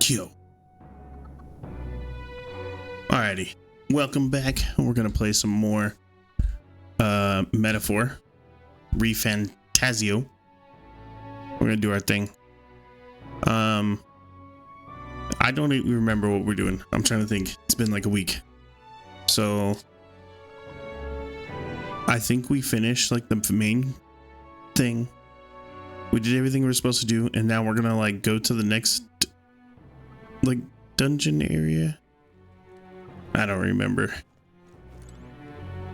Yo. Alrighty. Welcome back. We're gonna play some more Metaphor. ReFantazio. We're gonna do our thing. I don't even remember what we're doing. I'm trying to think. It's been like a week. So I think we finished like the main thing. We did everything we were supposed to do, and now we're gonna like go to the next like dungeon area. I don't remember.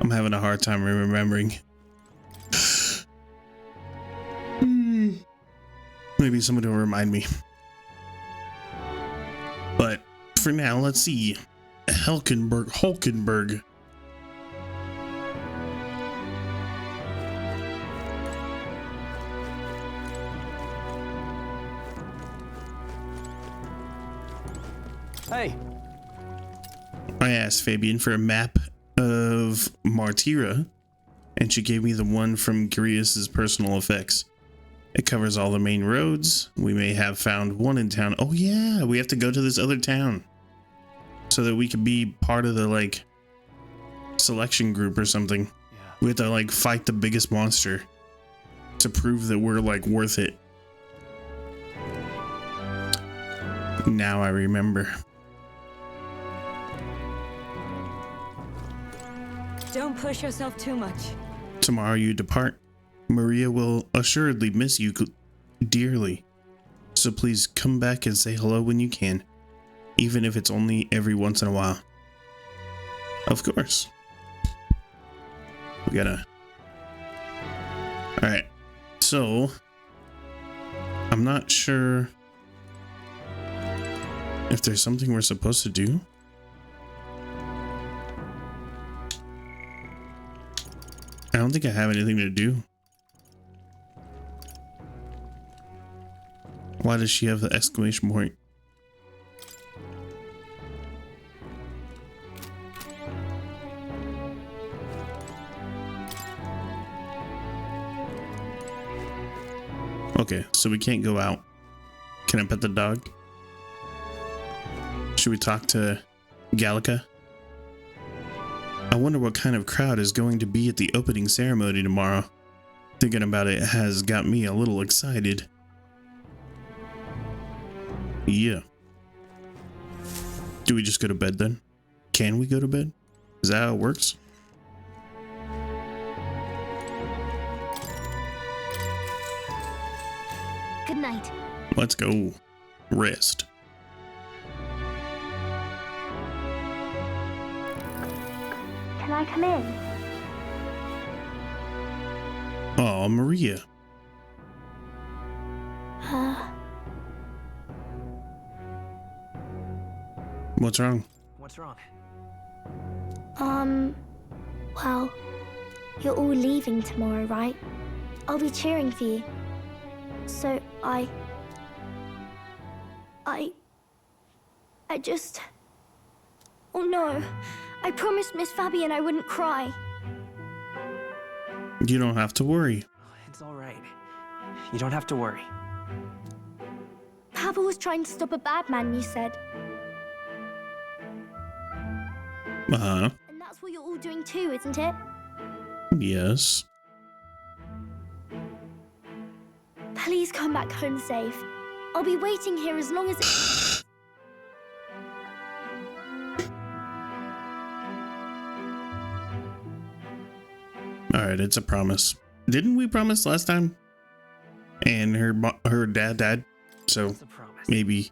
I'm having a hard time remembering. Maybe somebody will remind me. But for now, let's see. Hulkenberg. Hey. I asked Fabian for a map of Martira, and she gave me the one from Girius's personal effects. It covers all the main roads. We may have found one in town. Oh yeah, we have to go to this other town so that we can be part of the like selection group or something. Yeah. We have to like fight the biggest monster to prove that we're like worth it. Now I remember. Don't push yourself too much. Tomorrow you depart. Maria will assuredly miss you dearly. So please come back and say hello when you can, even if it's only every once in a while. Of course. We gotta... Alright. So, I'm not sure if there's something we're supposed to do. I don't think I have anything to do. Why does she have the exclamation point? Okay, so we can't go out. Can I pet the dog? Should we talk to Gallica? I wonder what kind of crowd is going to be at the opening ceremony tomorrow. Thinking about it has got me a little excited. Yeah. Do we just go to bed then? Can we go to bed? Is that how it works? Good night. Let's go. Rest. Can I come in? Oh, Maria. What's wrong? What's wrong? Well, you're all leaving tomorrow, right? I'll be cheering for you. So I just... Oh no, I promised Miss Fabian I wouldn't cry. You don't have to worry. It's all right. You don't have to worry. Papa was trying to stop a bad man, you said. Uh-huh. And that's what you're all doing too, isn't it? Yes. Please come back home safe. I'll be waiting here as long as it... Alright, it's a promise. Didn't we promise last time? And her dad died, so maybe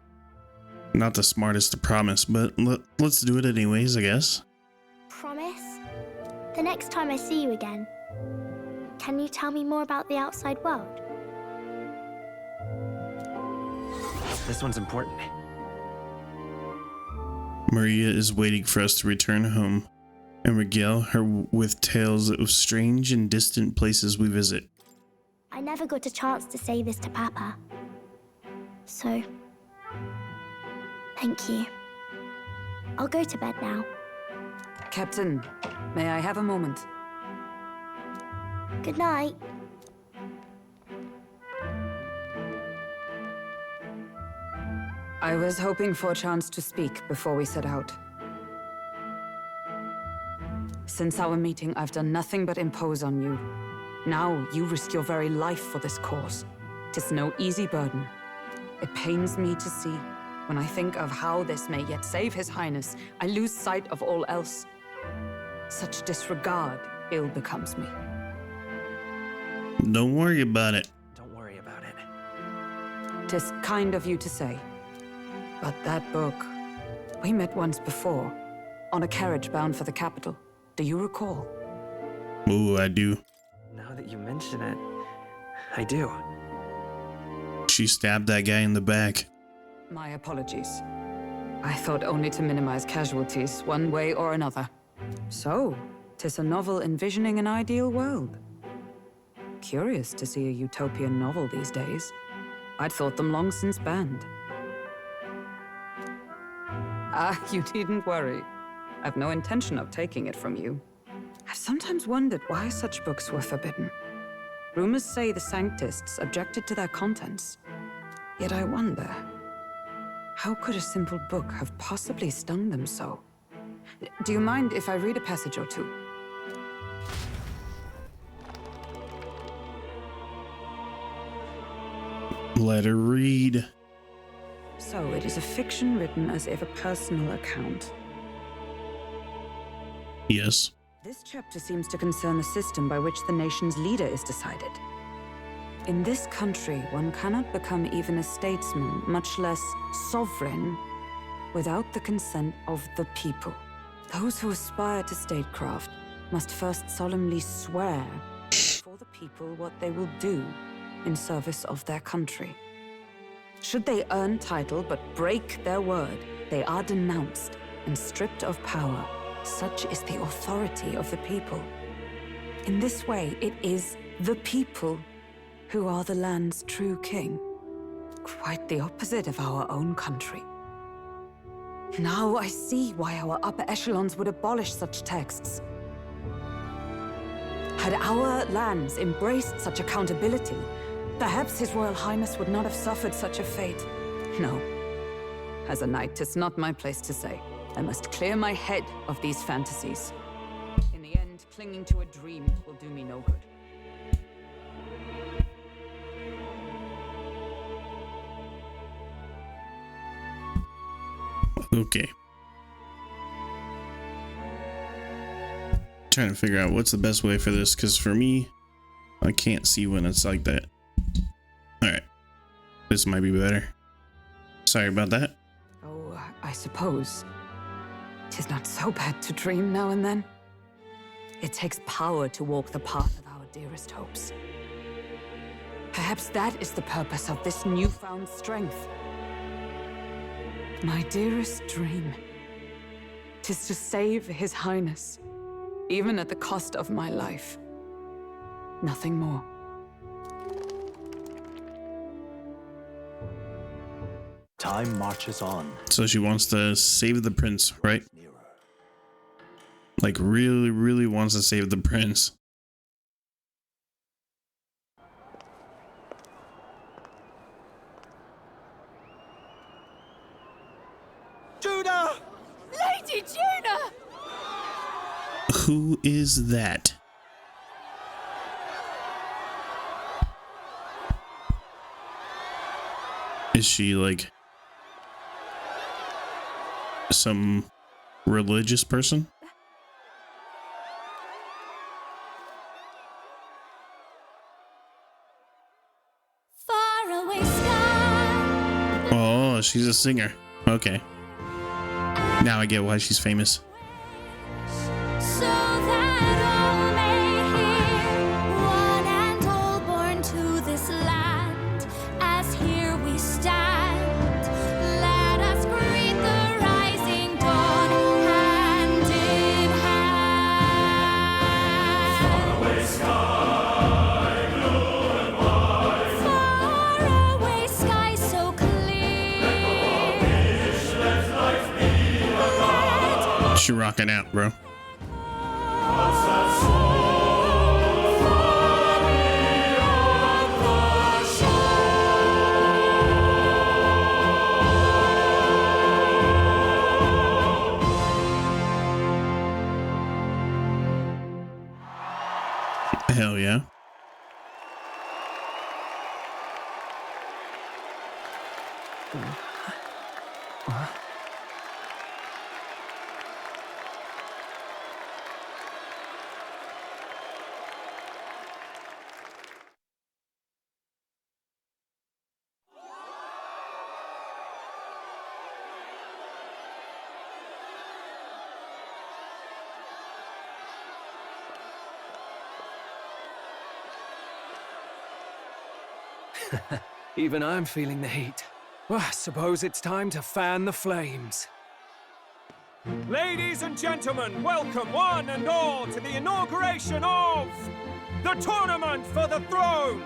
not the smartest to promise, but let's do it anyways, I guess. Promise? The next time I see you again, can you tell me more about the outside world? This one's important. Maria is waiting for us to return home and regale her with tales of strange and distant places we visit. I never got a chance to say this to Papa. So, thank you. I'll go to bed now. Captain, may I have a moment? Good night. I was hoping for a chance to speak before we set out. Since our meeting, I've done nothing but impose on you. Now you risk your very life for this cause. 'Tis no easy burden. It pains me to see. When I think of how this may yet save His Highness, I lose sight of all else. Such disregard ill becomes me. Don't worry about it. Don't worry about it. 'Tis kind of you to say. But that book... We met once before, on a carriage bound for the capital. Do you recall? Oh, I do. Now that you mention it, I do. She stabbed that guy in the back. My apologies. I thought only to minimize casualties, one way or another. So, 'tis a novel envisioning an ideal world. Curious to see a utopian novel these days. I'd thought them long since banned. You needn't worry. I've no intention of taking it from you. I've sometimes wondered why such books were forbidden. Rumors say the Sanctists objected to their contents. Yet I wonder, how could a simple book have possibly stung them so? Do you mind if I read a passage or two? Let her read. So it is a fiction written as if a personal account. Yes. This chapter seems to concern the system by which the nation's leader is decided. In this country, one cannot become even a statesman, much less sovereign, without the consent of the people. Those who aspire to statecraft must first solemnly swear before the people what they will do in service of their country. Should they earn title but break their word, they are denounced and stripped of power. Such is the authority of the people. In this way, it is the people who are the land's true king. Quite the opposite of our own country. Now I see why our upper echelons would abolish such texts. Had our lands embraced such accountability, perhaps His Royal Highness would not have suffered such a fate. No. As a knight, 'tis not my place to say. I must clear my head of these fantasies. In the end, clinging to a dream will do me no good. Okay. Trying to figure out what's the best way for this, because for me, I can't see when it's like that. Alright. This might be better. Sorry about that. Oh, I suppose. 'Tis not so bad to dream now and then. It takes power to walk the path of our dearest hopes. Perhaps that is the purpose of this newfound strength. My dearest dream, 'tis to save His Highness, even at the cost of my life. Nothing more. Time marches on. So she wants to save the prince, right? Like really, really wants to save the prince. Judah! Lady Juna! Who is that? Is she like some religious person? Far away sky. Oh, she's a singer. Okay. Now I get why she's famous. So that all may hear, one and all born to this land, as here we stand, let us greet the rising dawn, hand in hand. Faraway sky, blue and white. Faraway sky so clear. She rocking out, bro. Hell yeah. Even I'm feeling the heat. Well, I suppose it's time to fan the flames. Ladies and gentlemen, welcome one and all to the inauguration of the Tournament for the Throne!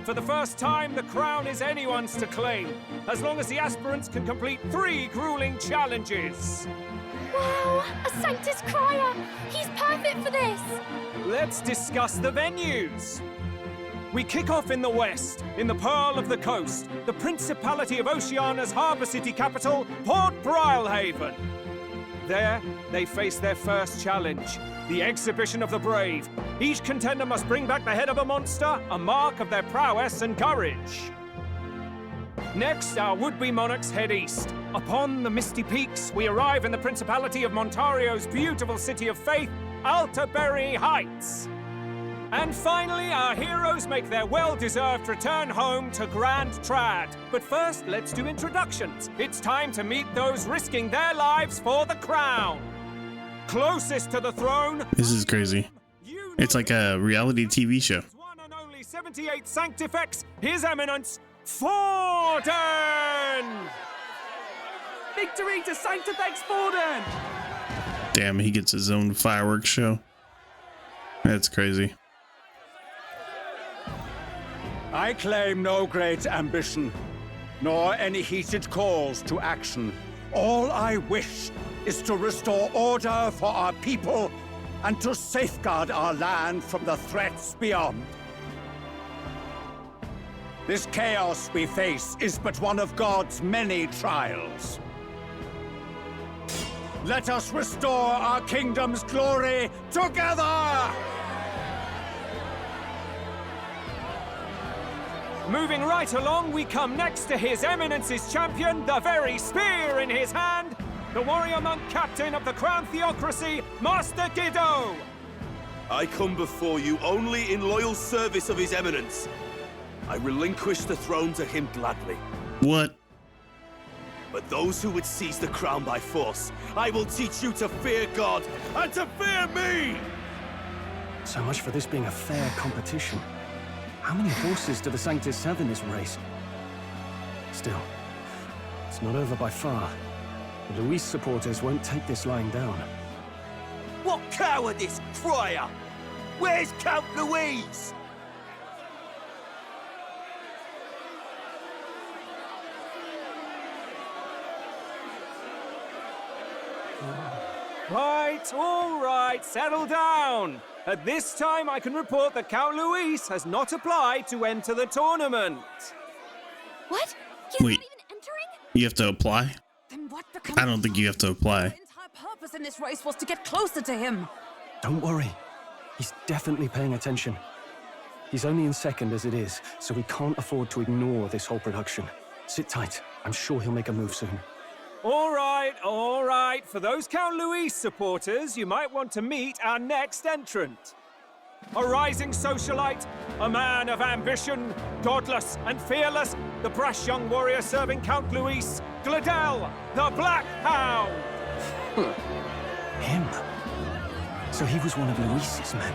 For the first time, the crown is anyone's to claim, as long as the aspirants can complete 3 grueling challenges. Wow, a Sanctus Crier! He's perfect for this! Let's discuss the venues. We kick off in the west, in the Pearl of the Coast, the Principality of Oceania's harbour city capital, Port Brilehaven. There, they face their first challenge, the Exhibition of the Brave. Each contender must bring back the head of a monster, a mark of their prowess and courage. Next, our would-be monarchs head east. Upon the misty peaks, we arrive in the Principality of Montario's beautiful city of faith, Altaberry Heights. And finally, our heroes make their well-deserved return home to Grand Trad. But first, let's do introductions. It's time to meet those risking their lives for the crown. Closest to the throne... This is crazy. It's like a reality TV show. One and only 78 Sanctifex, His Eminence, Forden! Victory to Sanctifex Forden! Damn, he gets his own fireworks show. That's crazy. I claim no great ambition, nor any heated calls to action. All I wish is to restore order for our people and to safeguard our land from the threats beyond. This chaos we face is but one of God's many trials. Let us restore our kingdom's glory together! Moving right along, we come next to His Eminence's champion, the very spear in his hand, the warrior monk captain of the Crown Theocracy, Master Giddo. I come before you only in loyal service of His Eminence. I relinquish the throne to him gladly. What? But those who would seize the crown by force, I will teach you to fear God and to fear me! So much for this being a fair competition. How many horses do the Sanctus have in this race? Still, it's not over by far. The Luis supporters won't take this lying down. What cowardice, Crier! Where's Count Louise? All right, settle down. At this time, I can report that Count Luis has not applied to enter the tournament. What? He's Wait. not even entering? You have to apply? Then what I don't think you have to apply. The entire purpose in this race was to get closer to him. Don't worry. He's definitely paying attention. He's only in second as it is, so we can't afford to ignore this whole production. Sit tight. I'm sure he'll make a move soon. All right. For those Count Luis supporters, you might want to meet our next entrant. A rising socialite, a man of ambition, godless and fearless, the brash young warrior serving Count Luis, Gladel, the Black Hound. Him? So he was one of Luis's men.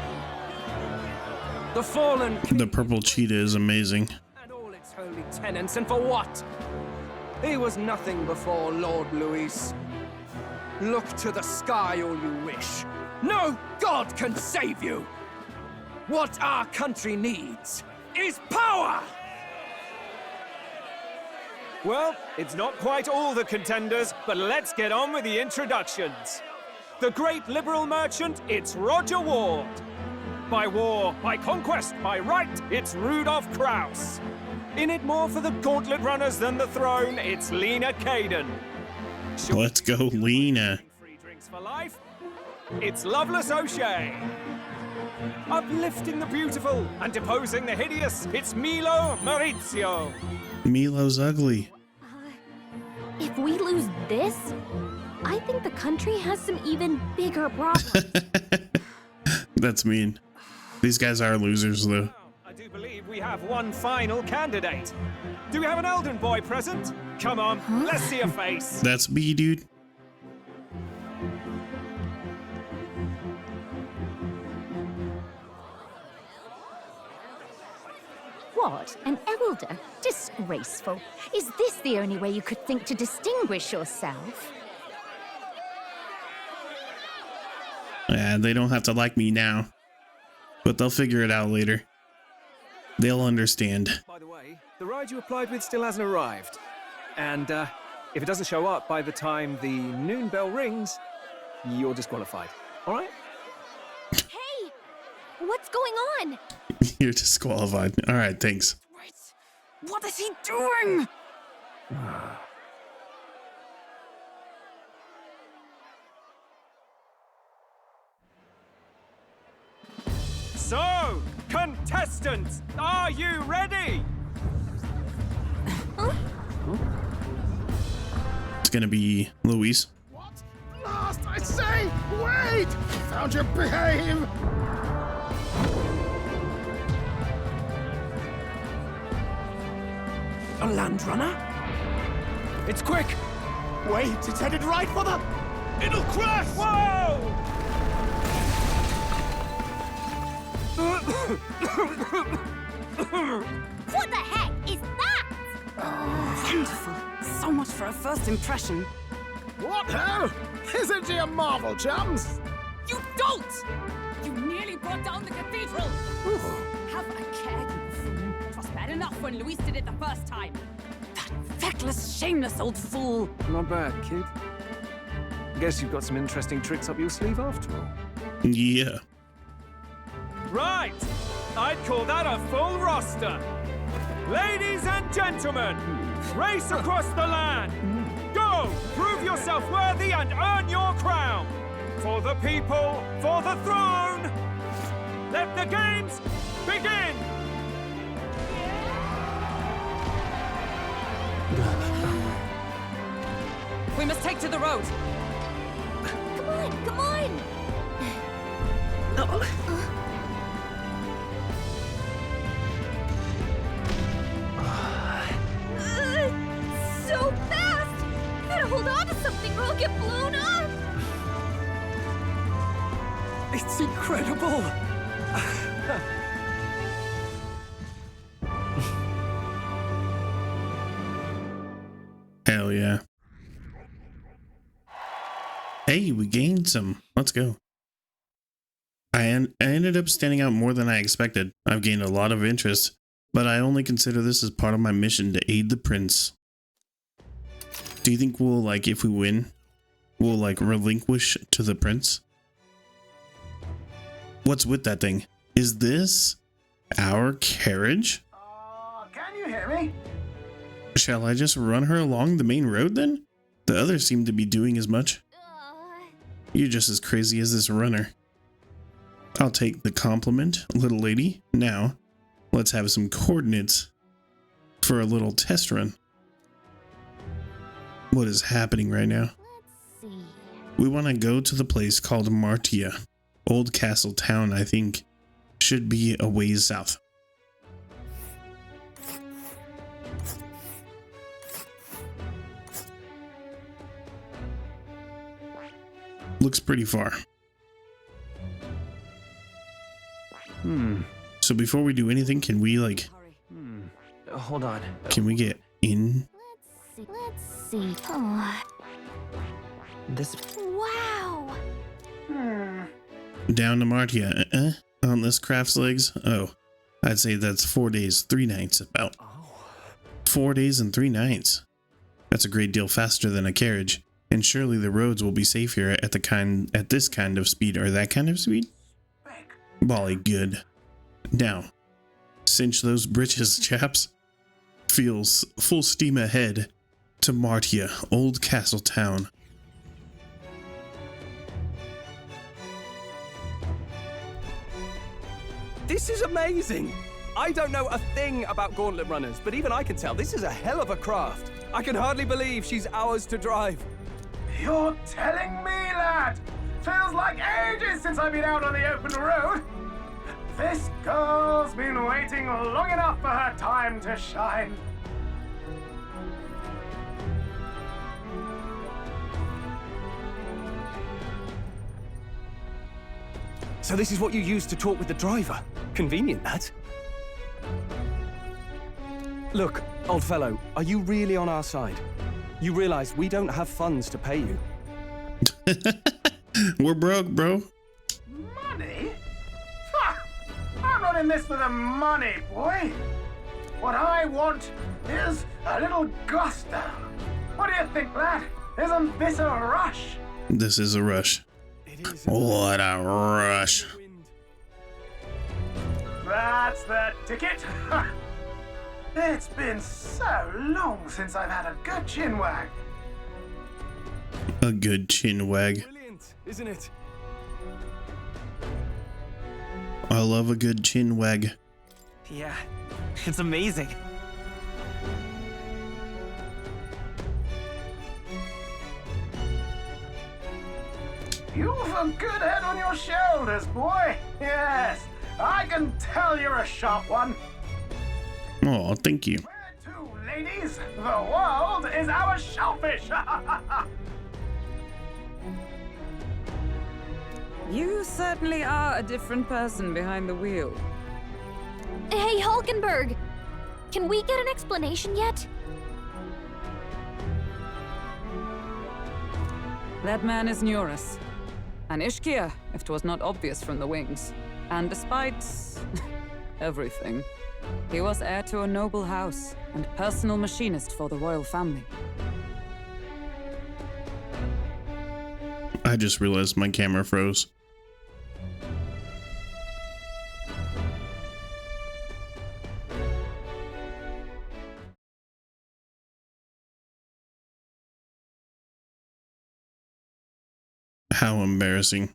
The fallen The purple cheetah is amazing. and all its holy tenants, and for what? He was nothing before Lord Luis. Look to the sky all you wish. No god can save you! What our country needs is power! Well, it's not quite all the contenders, but let's get on with the introductions. The great liberal merchant, it's Roger Ward. By war, by conquest, by right, it's Rudolph Kraus. In it more for the gauntlet runners than the throne, it's Lena Caden. Let's go, Lena. Free drinks for life, it's Loveless O'Shea. Uplifting the beautiful and deposing the hideous, it's Milo Maurizio. Milo's ugly. If we lose this, I think the country has some even bigger problems. That's mean. These guys are losers, though. I do believe we have one final candidate. Do we have an Elden boy present? Come on, let's see a face. That's me, dude. What? An elder? Disgraceful. Is this the only way you could think to distinguish yourself? Yeah, they don't have to like me now, but they'll figure it out later. They'll understand. By the way, the ride you applied with still hasn't arrived. And if it doesn't show up by the time the noon bell rings, you're disqualified. All right? Hey! What's going on? You're disqualified. All right, thanks. Wait, what is he doing? So, contestants, are you ready? It's gonna be Luis. What? Last, I say! Wait! Found you, behave! A land runner? It's quick! Wait, it's headed right for the... It'll crash! Whoa! What the heck is that? Wonderful. So much for a first impression. What hell? Isn't he a marvel, chums? You don't! You nearly brought down the cathedral! Have a care, you fool. 'Twas bad enough when Luis did it the first time. That feckless, shameless old fool. Not bad, kid. Guess you've got some interesting tricks up your sleeve after all. Yeah. Right! I'd call that a full roster. Ladies and gentlemen, race across the land. Go! Prove yourself worthy and earn your crown. For the people, for the throne. Let the games begin! We must take to the road. Come on, come on! So fast! Gotta hold on to something or I'll get blown up! It's incredible! Hell yeah. Hey, we gained some. Let's go. I ended up standing out more than I expected. I've gained a lot of interest, but I only consider this as part of my mission to aid the prince. Do you think we'll, like, if we win, we'll, like, relinquish to the prince? What's with that thing? Is this our carriage? Can you hear me? Shall I just run her along the main road then? The others seem to be doing as much. You're just as crazy as this runner. I'll take the compliment, little lady. Now, let's have some coordinates for a little test run. What is happening right now? Let's see. We want to go to the place called Martia. Old Castle Town, I think. Should be a ways south. Looks pretty far. So before we do anything, can we, like... Hold on. Can we get in? Let's see. Oh, This... wow! Down to Martia, on this craft's legs? Oh, I'd say that's 4 days, 3 nights about. 4 days and 3 nights. That's a great deal faster than a carriage, and surely the roads will be safer at this kind of speed or that kind of speed? Bolly good. Now, cinch those britches, chaps. Feels full steam ahead to Martia, Old Castle Town. This is amazing! I don't know a thing about gauntlet runners, but even I can tell this is a hell of a craft. I can hardly believe she's ours to drive. You're telling me, lad? Feels like ages since I've been out on the open road. This girl's been waiting long enough for her time to shine. So this is what you use to talk with the driver? Convenient, that. Look, old fellow, are you really on our side? You realize we don't have funds to pay you. We're broke, bro. Money? Ha! I'm not in this for the money, boy. What I want is a little gusto. What do you think, lad? Isn't this a rush? This is a rush. It is. What a rush. That's the ticket. Ha! It's been so long since I've had a good chin wag. A good chin wag. Brilliant, isn't it? I love a good chin wag. Yeah, it's amazing. You've a good head on your shoulders, boy. Yes, I can tell you're a sharp one. Oh, thank you. Where to, ladies? The world is our shellfish. You certainly are a different person behind the wheel. Hey, Hulkenberg! Can we get an explanation yet? That man is Neurus. An Ishkia, if 'twas not obvious from the wings. And despite everything, he was heir to a noble house and personal machinist for the royal family. I just realized my camera froze. How embarrassing.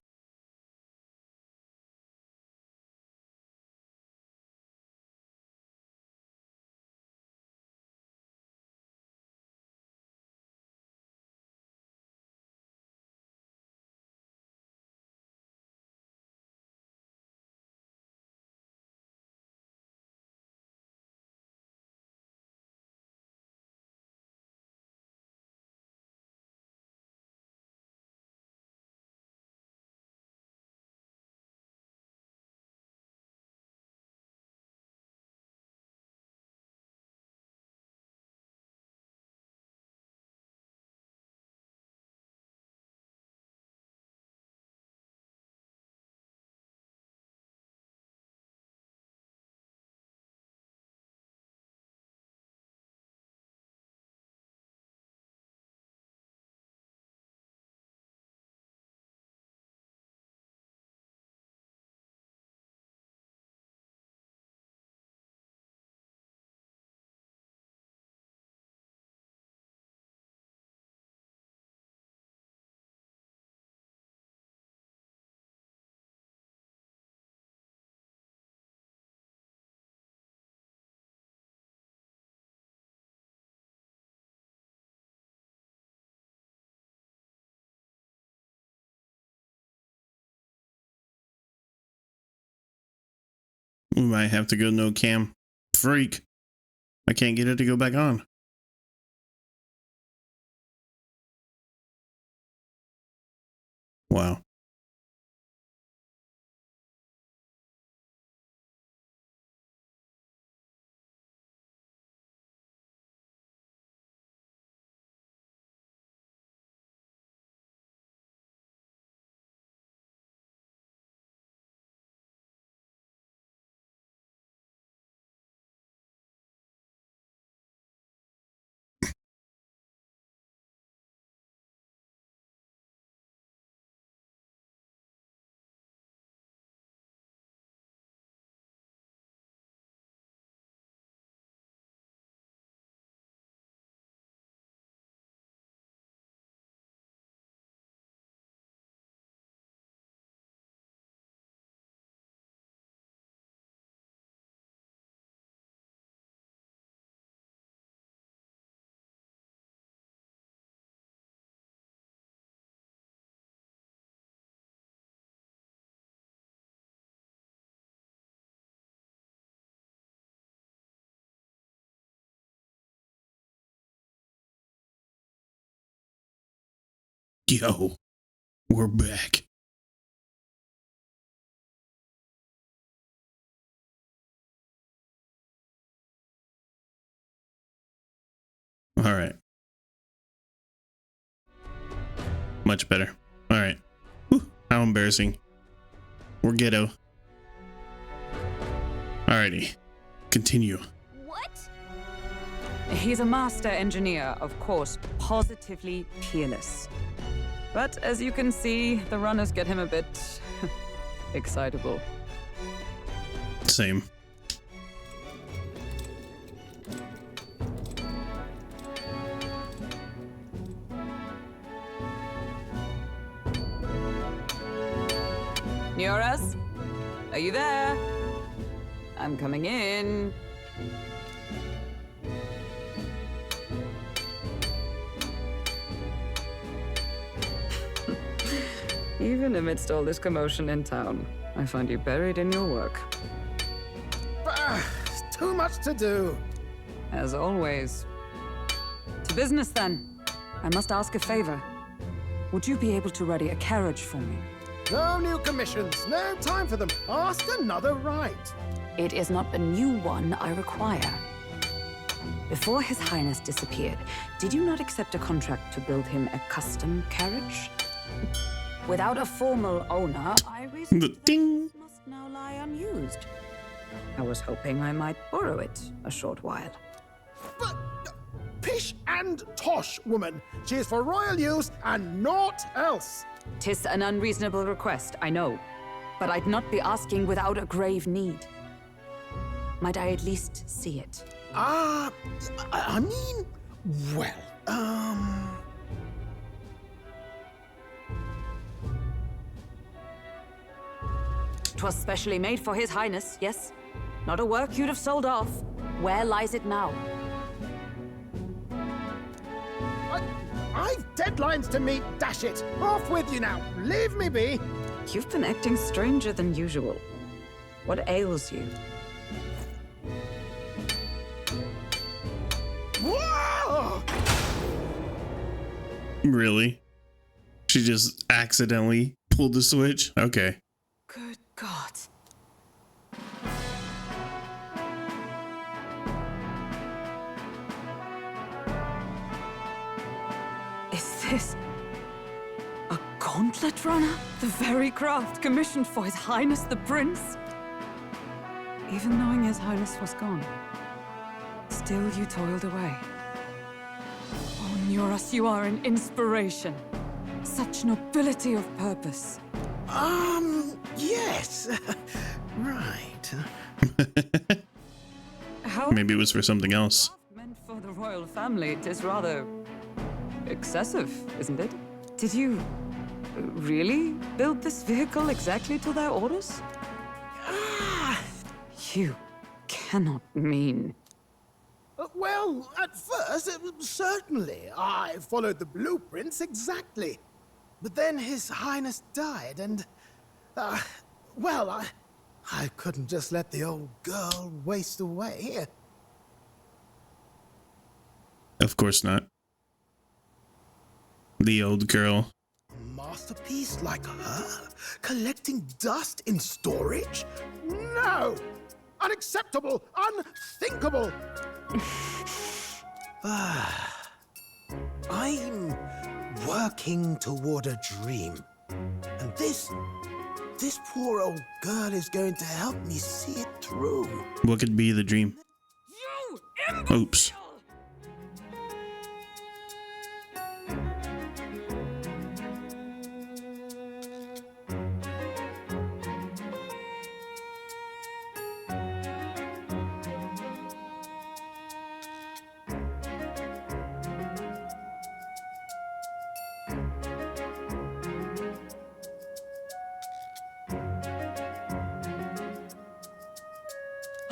We might have to go no cam. Freak. I can't get it to go back on. Wow. Yo, we're back. All right. Much better. All right. Whew, how embarrassing. We're ghetto. Alrighty. Continue. What? He's a master engineer, of course, positively peerless. But as you can see, the runners get him a bit excitable. Same. Neuras? Are you there? I'm coming in. Even amidst all this commotion in town, I find you buried in your work. Too much to do. As always. To business, then. I must ask a favor. Would you be able to ready a carriage for me? No new commissions. No time for them. Ask another right. It is not a new one I require. Before His Highness disappeared, did you not accept a contract to build him a custom carriage? Without a formal owner, I reasoned that it must now lie unused. I was hoping I might borrow it a short while. But pish and tosh, woman. She is for royal use and naught else. 'Tis an unreasonable request, I know. But I'd not be asking without a grave need. Might I at least see it? I mean, well, 'Twas specially made for His Highness, yes? Not a work you'd have sold off. Where lies it now? I've deadlines to meet, dash it. Off with you now. Leave me be. You've been acting stranger than usual. What ails you? Whoa! Really? She just accidentally pulled the switch? Okay. Good God. Is this a gauntlet runner? The very craft commissioned for His Highness the Prince? Even knowing His Highness was gone, still you toiled away. Oh, Neuras, you are an inspiration. Such nobility of purpose. Yes. Right. How Maybe it was for something else. meant for the royal family, it is rather excessive, isn't it? Did you really build this vehicle exactly to their orders? You cannot mean. Well, at first, certainly. I followed the blueprints exactly. But then His Highness died, and, well, I couldn't just let the old girl waste away. Of course not. The old girl. A masterpiece like her? Collecting dust in storage? No! Unacceptable! Unthinkable! I'm working toward a dream. And this poor old girl is going to help me see it through. What could be the dream? Oops.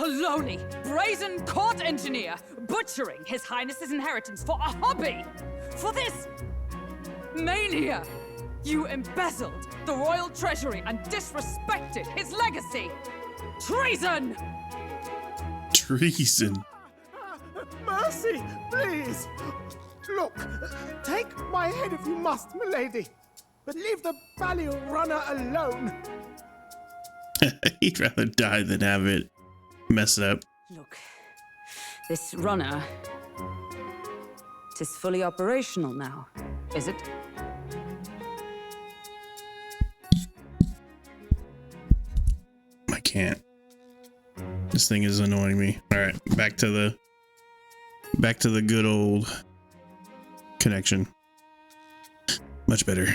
A lowly, brazen court engineer butchering His Highness's inheritance for a hobby! For this mania! You embezzled the royal treasury and disrespected his legacy! Treason! Treason. Mercy, please! Look, take my head if you must, milady, but leave the Balliol runner alone. He'd rather die than have it mess up. Look, this runner, it is fully operational now, is it? I can't. This thing is annoying me. All right, back to the good old connection. Much better.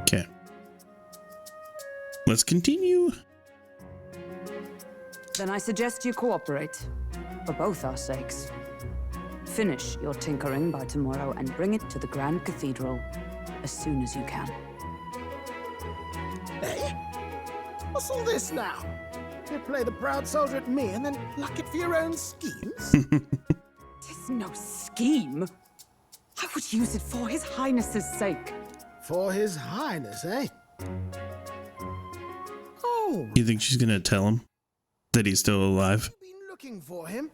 Okay. Let's continue. Then I suggest you cooperate, for both our sakes. Finish your tinkering by tomorrow and bring it to the Grand Cathedral as soon as you can. Eh? What's all this now? You play the proud soldier at me and then pluck it for your own schemes? Tis no scheme. I would use it for His Highness's sake. For His Highness, eh? Oh. You think she's gonna tell him that he's still alive? Been looking for him.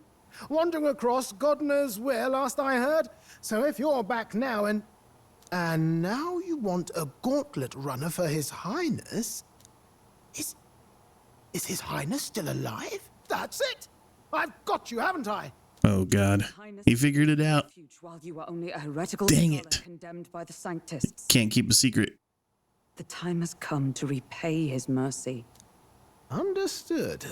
Wandering across God knows where last I heard. So if you're back now and now you want a gauntlet runner for His Highness? Is His Highness still alive? That's it! I've got you, haven't I? Oh God, he figured it out. While you were only a heretical Dang scholar it. condemned by the Sanctists. Can't keep a secret. The time has come to repay His mercy. Understood.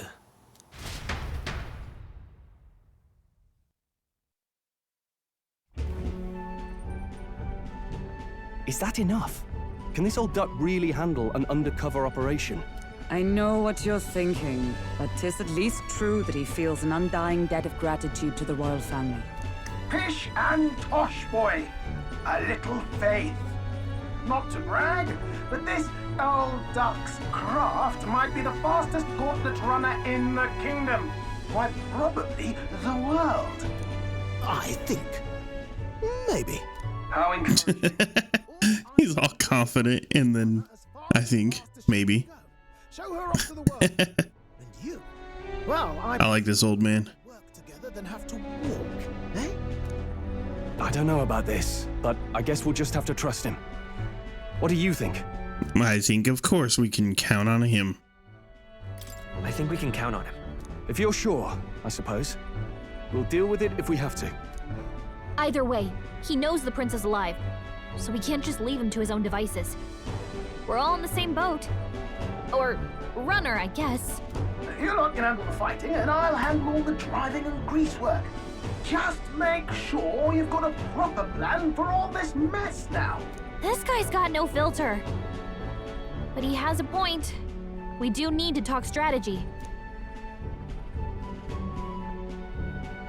Is that enough? Can this old duck really handle an undercover operation? I know what you're thinking, but 'tis at least true that he feels an undying debt of gratitude to the royal family. Pish and tosh, boy. A little faith. Not to brag, but this old duck's craft might be the fastest gauntlet runner in the kingdom. Why, probably the world. I think. Maybe. How encouraging. He's all confident, and then I think maybe. Show her off to the world. And you? Well, I like this old man. work together than have to walk, eh? I don't know about this, but I guess we'll just have to trust him. What do you think? I think, of course, we can count on him. I think we can count on him. If you're sure, I suppose. We'll deal with it if we have to. Either way, he knows the prince is alive, so we can't just leave him to his own devices. We're all in the same boat. Or runner, I guess. You lot can handle the fighting, and I'll handle all the driving and grease work. Just make sure you've got a proper plan for all this mess now. This guy's got no filter. But he has a point. We do need to talk strategy.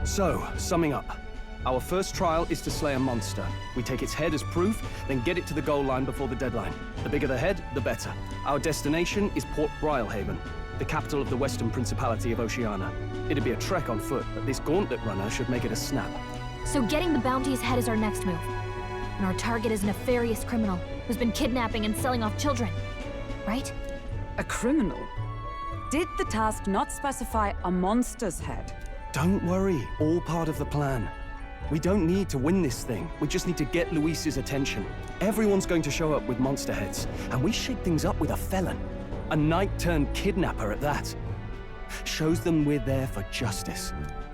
So, summing up. Our first trial is to slay a monster. We take its head as proof, then get it to the goal line before the deadline. The bigger the head, the better. Our destination is Port Brialhaven, the capital of the Western Principality of Oceania. It'd be a trek on foot, but this gauntlet runner should make it a snap. So getting the bounty's head is our next move. And our target is a nefarious criminal who's been kidnapping and selling off children. Right? A criminal? Did the task not specify a monster's head? Don't worry, all part of the plan. We don't need to win this thing. We just need to get Luis's attention. Everyone's going to show up with monster heads, and we shake things up with a felon. A knight-turned-kidnapper at that. Shows them we're there for justice.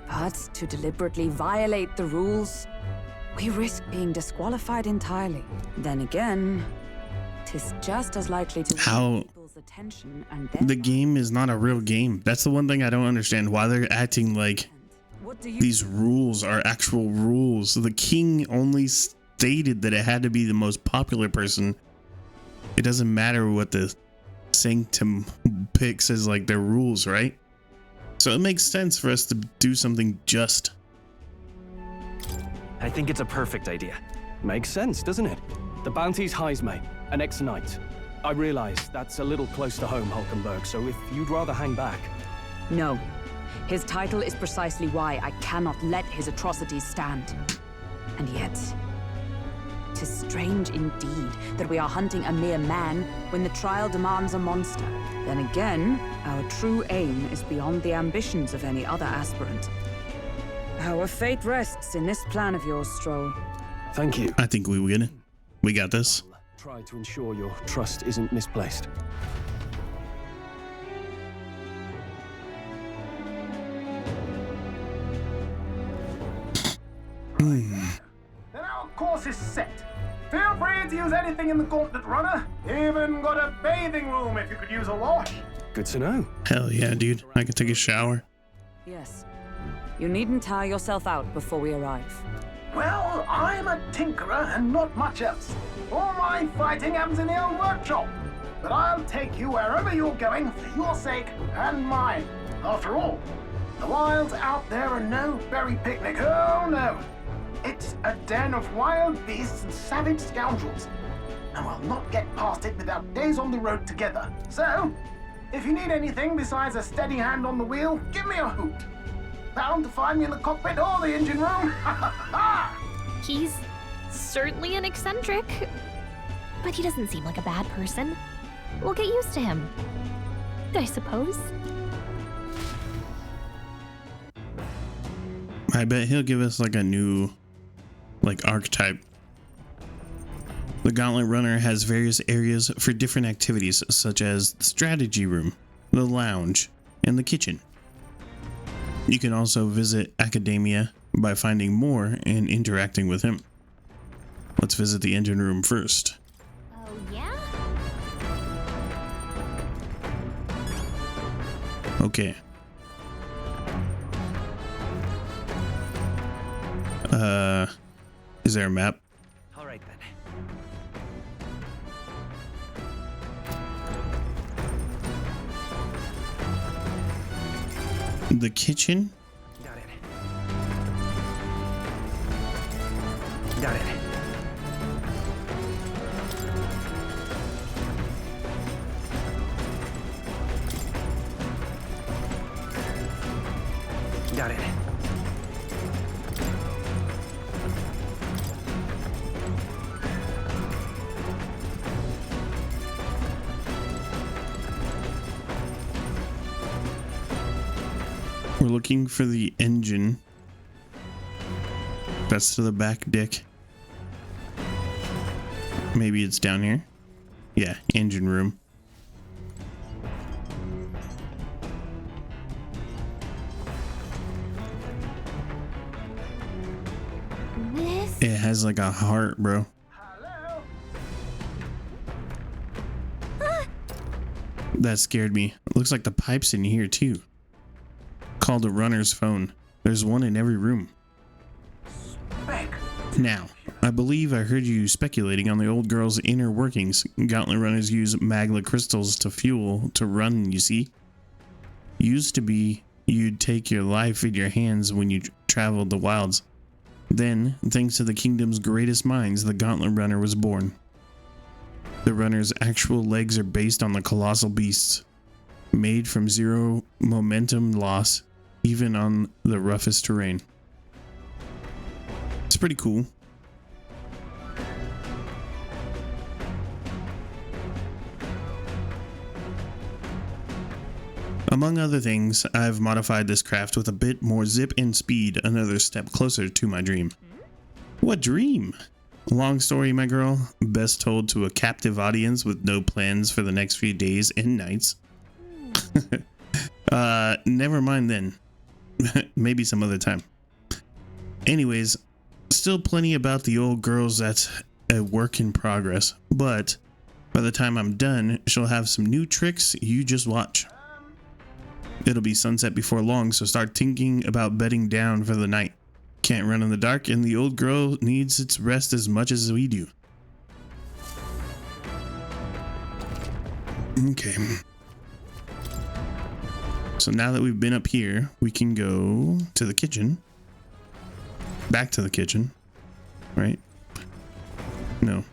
But to deliberately violate the rules, we risk being disqualified entirely. Then again, 'tis just as likely to How people's attention and the game is not a real game. That's the one thing I don't understand. Why they're acting like these rules are actual rules. The king only stated that it had to be the most popular person. It doesn't matter what the sanctum picks as like their rules, right? So it makes sense for us to do something just. I think it's a perfect idea. Makes sense, doesn't it? The bounty's Heismay, an ex-knight. I realize that's a little close to home, Hulkenberg, so if you'd rather hang back. No. His title is precisely why I cannot let his atrocities stand. And yet, 'tis strange indeed that we are hunting a mere man when the trial demands a monster. Then again, our true aim is beyond the ambitions of any other aspirant. Our fate rests in this plan of yours, Stroll. Thank you. I think we win. We got this. I'll try to ensure your trust isn't misplaced. Then our course is set. Feel free to use anything in the Gauntlet Runner. Even got a bathing room if you could use a wash. Good to know. Hell yeah, dude. I can take a shower. Yes. You needn't tire yourself out before we arrive. Well, I'm a tinkerer and not much else. All my fighting happens in the old workshop. But I'll take you wherever you're going for your sake and mine. After all, the wilds out there are no berry picnic. Oh no. It's a den of wild beasts and savage scoundrels. And we'll not get past it without days on the road together. So, if you need anything besides a steady hand on the wheel, give me a hoot. Bound to find me in the cockpit or the engine room. He's certainly an eccentric, but he doesn't seem like a bad person. We'll get used to him, I suppose. I bet he'll give us like a new archetype. The Gauntlet Runner has various areas for different activities, such as the strategy room, the lounge, and the kitchen. You can also visit Academia by finding more and interacting with him. Let's visit the engine room first. Oh, yeah? Okay. Is there a map? All right then. The kitchen? Got it. Got it. Got it. We're looking for the engine. That's to the back deck. Maybe it's down here. Yeah, engine room. This? It has like a heart, bro. Hello? That scared me. It looks like the pipe's in here too. Called a runner's phone. There's one in every room. Beck. Now, I believe I heard you speculating on the old girl's inner workings. Gauntlet runners use magma crystals to fuel to run, you see. Used to be you'd take your life in your hands when you traveled the wilds. Then, thanks to the kingdom's greatest minds, the Gauntlet Runner was born. The runner's actual legs are based on the colossal beasts, made from zero momentum loss, even on the roughest terrain. It's pretty cool. Among other things, I've modified this craft with a bit more zip and speed, another step closer to my dream. What dream? Long story, my girl, best told to a captive audience with no plans for the next few days and nights. Never mind then. Maybe some other time. Anyways, still plenty about the old girls that's a work in progress, but by the time I'm done, she'll have some new tricks. You just watch. It'll be sunset before long, so start thinking about bedding down for the night. Can't run in the dark, and the old girl needs its rest as much as we do. Okay. So now that we've been up here, we can go to the kitchen. Back to the kitchen. Right? No.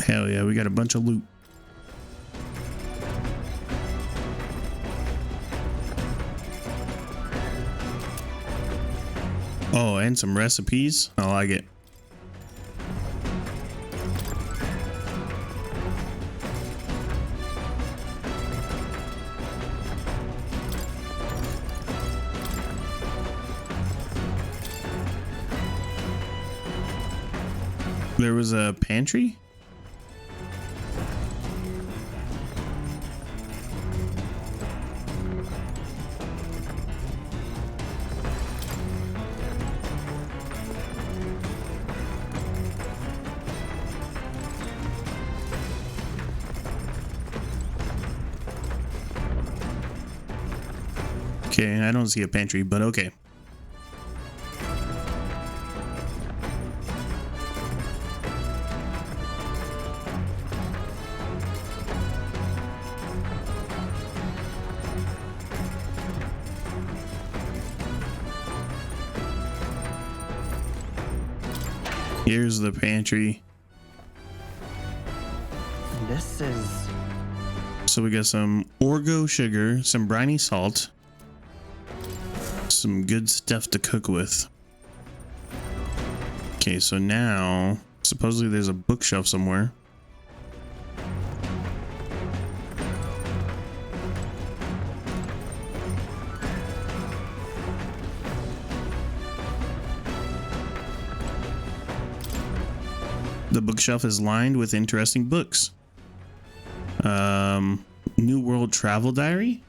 Hell yeah, we got a bunch of loot. Oh, and some recipes. I like it. There was a pantry? Okay, I don't see a pantry, but okay. Here's the pantry. This is... So we got some Orgo sugar, some briny salt, some good stuff to cook with. Okay, so now supposedly there's a bookshelf somewhere. The bookshelf is lined with interesting books. New World Travel Diary.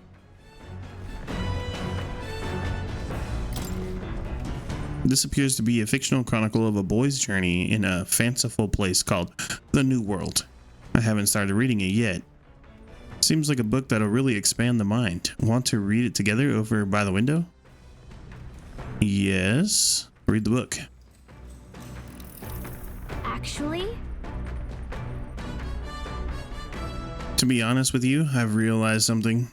This appears to be a fictional chronicle of a boy's journey in a fanciful place called the New World. I haven't started reading it yet. Seems like a book that'll really expand the mind. Want to read it together over by the window? Yes. Read the book. Actually? To be honest with you, I've realized something.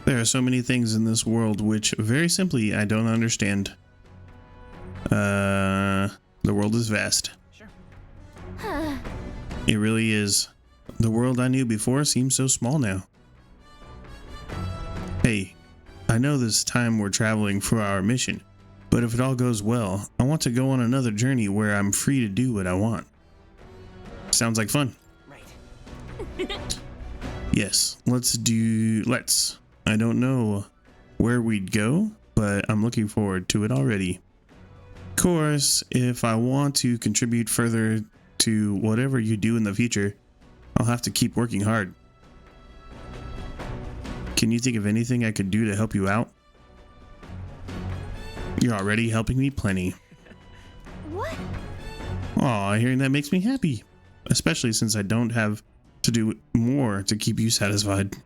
There are so many things in this world which, very simply, I don't understand. The world is vast. Sure. It really is. The world I knew before seems so small now. Hey, I know this time we're traveling for our mission, but if it all goes well, I want to go on another journey where I'm free to do what I want. Sounds like fun. Right. Yes, let's. I don't know where we'd go, but I'm looking forward to it already. Of course, if I want to contribute further to whatever you do in the future, I'll have to keep working hard. Can you think of anything I could do to help you out? You're already helping me plenty. What? Aw, hearing that makes me happy. Especially since I don't have to do more to keep you satisfied.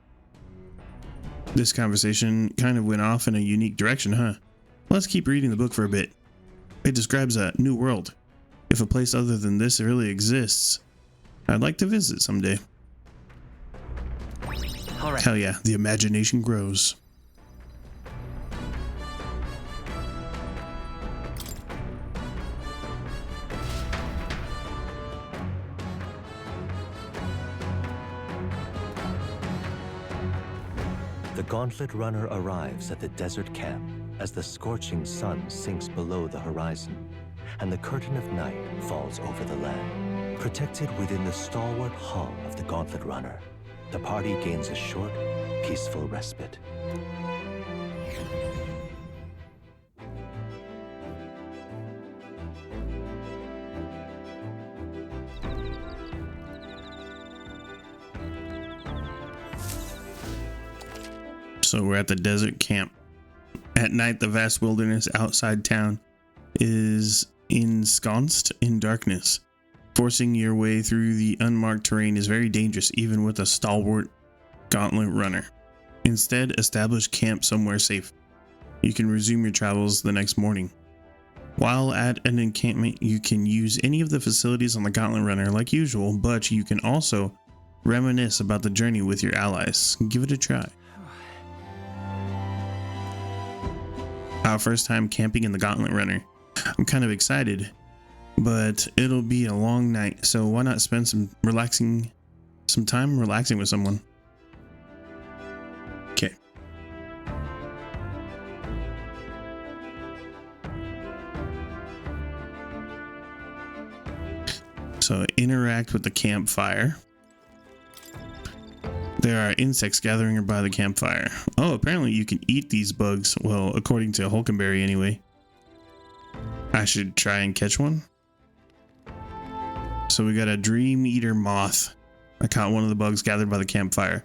This conversation kind of went off in a unique direction, huh? Let's keep reading the book for a bit. It describes a new world. If a place other than this really exists, I'd like to visit someday. All right. Hell yeah, the imagination grows. The Gauntlet Runner arrives at the desert camp as the scorching sun sinks below the horizon and the curtain of night falls over the land. Protected within the stalwart hull of the Gauntlet Runner, the party gains a short, peaceful respite. So we're at the desert camp. At night, the vast wilderness outside town is ensconced in darkness. Forcing your way through the unmarked terrain is very dangerous, even with a stalwart gauntlet runner. Instead, establish camp somewhere safe. You can resume your travels the next morning. While at an encampment, you can use any of the facilities on the gauntlet runner like usual, but you can also reminisce about the journey with your allies. Give it a try. Our first time camping in the Gauntlet Runner. I'm kind of excited. but it'll be a long night, so why not spend some time relaxing with someone? Okay. So interact with the campfire. There are insects gathering by the campfire. Oh, apparently you can eat these bugs. Well, according to Hulkenberry anyway. I should try and catch one. So we got a dream eater moth. I caught one of the bugs gathered by the campfire.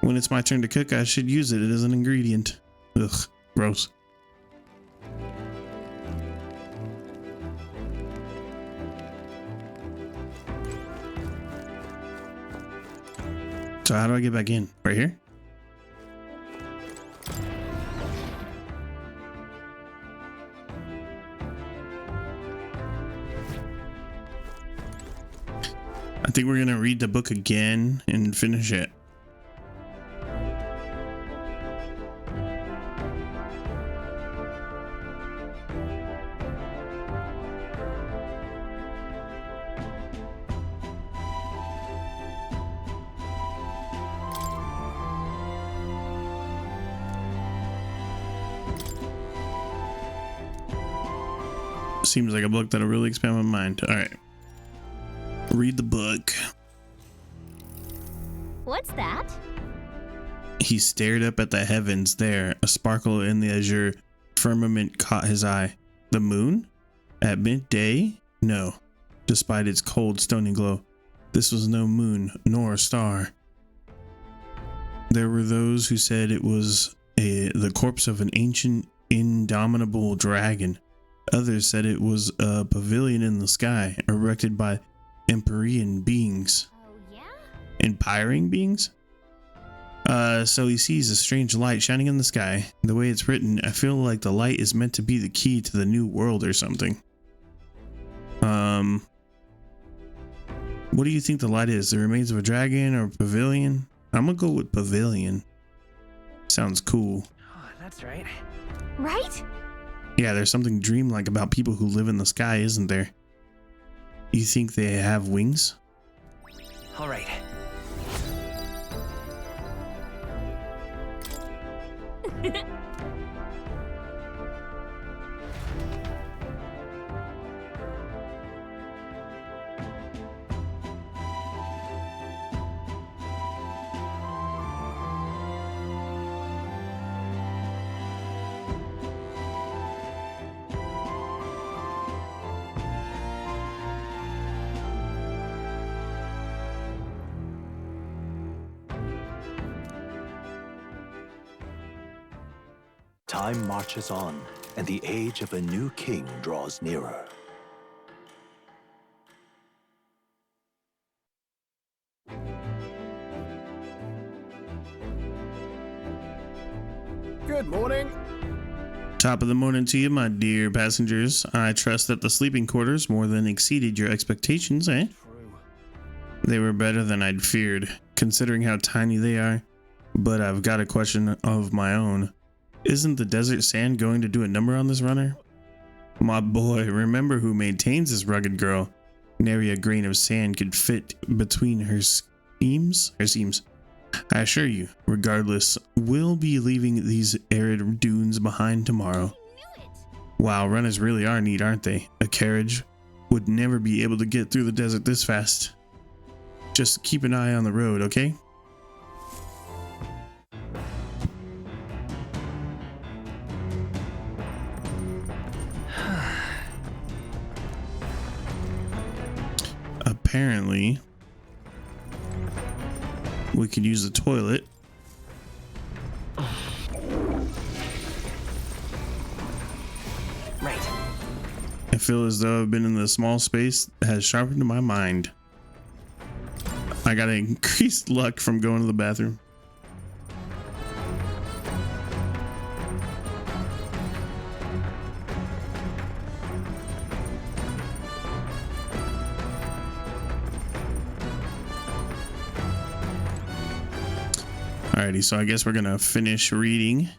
When it's my turn to cook, I should use it as an ingredient. Ugh, gross. So how do I get back in? Right here? I think we're gonna read the book again and finish it. Seems like a book that'll really expand my mind. All right. Read the book. What's that? He stared up at the heavens there. A sparkle in the azure firmament caught his eye. The moon? At midday? No. Despite its cold, stony glow, this was no moon nor star. There were those who said it was the corpse of an ancient, indomitable dragon. Others said it was a pavilion in the sky, erected by Empyrean beings. Oh, yeah? Empiring beings? So he sees a strange light shining in the sky. The way it's written, I feel like the light is meant to be the key to the new world or something. What do you think the light is? The remains of a dragon or a pavilion? I'm gonna go with pavilion. Sounds cool. Oh, that's right. Right? Yeah, there's something dreamlike about people who live in the sky, isn't there? You think they have wings? All right. Time marches on, and the age of a new king draws nearer. Good morning. Top of the morning to you, my dear passengers. I trust that the sleeping quarters more than exceeded your expectations, eh? True. They were better than I'd feared, considering how tiny they are. But I've got a question of my own. Isn't the desert sand going to do a number on this runner? My boy, remember who maintains this rugged girl. Nary a grain of sand could fit between her seams. I assure you, regardless, we'll be leaving these arid dunes behind tomorrow. Wow, runners really are neat, aren't they? A carriage would never be able to get through the desert this fast. Just keep an eye on the road, okay? Apparently, we could use the toilet. Right. I feel as though I've been in the small space that has sharpened my mind. I got increased luck from going to the bathroom. Alrighty, so I guess we're gonna finish reading.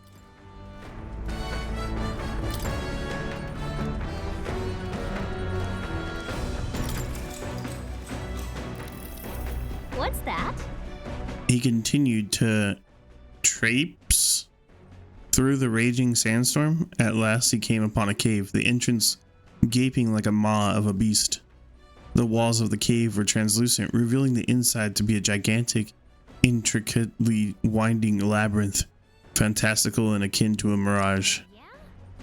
What's that? He continued to traipse through the raging sandstorm. At last he came upon a cave, the entrance gaping like a maw of a beast. The walls of the cave were translucent, revealing the inside to be a gigantic, intricately winding labyrinth, fantastical and akin to a mirage.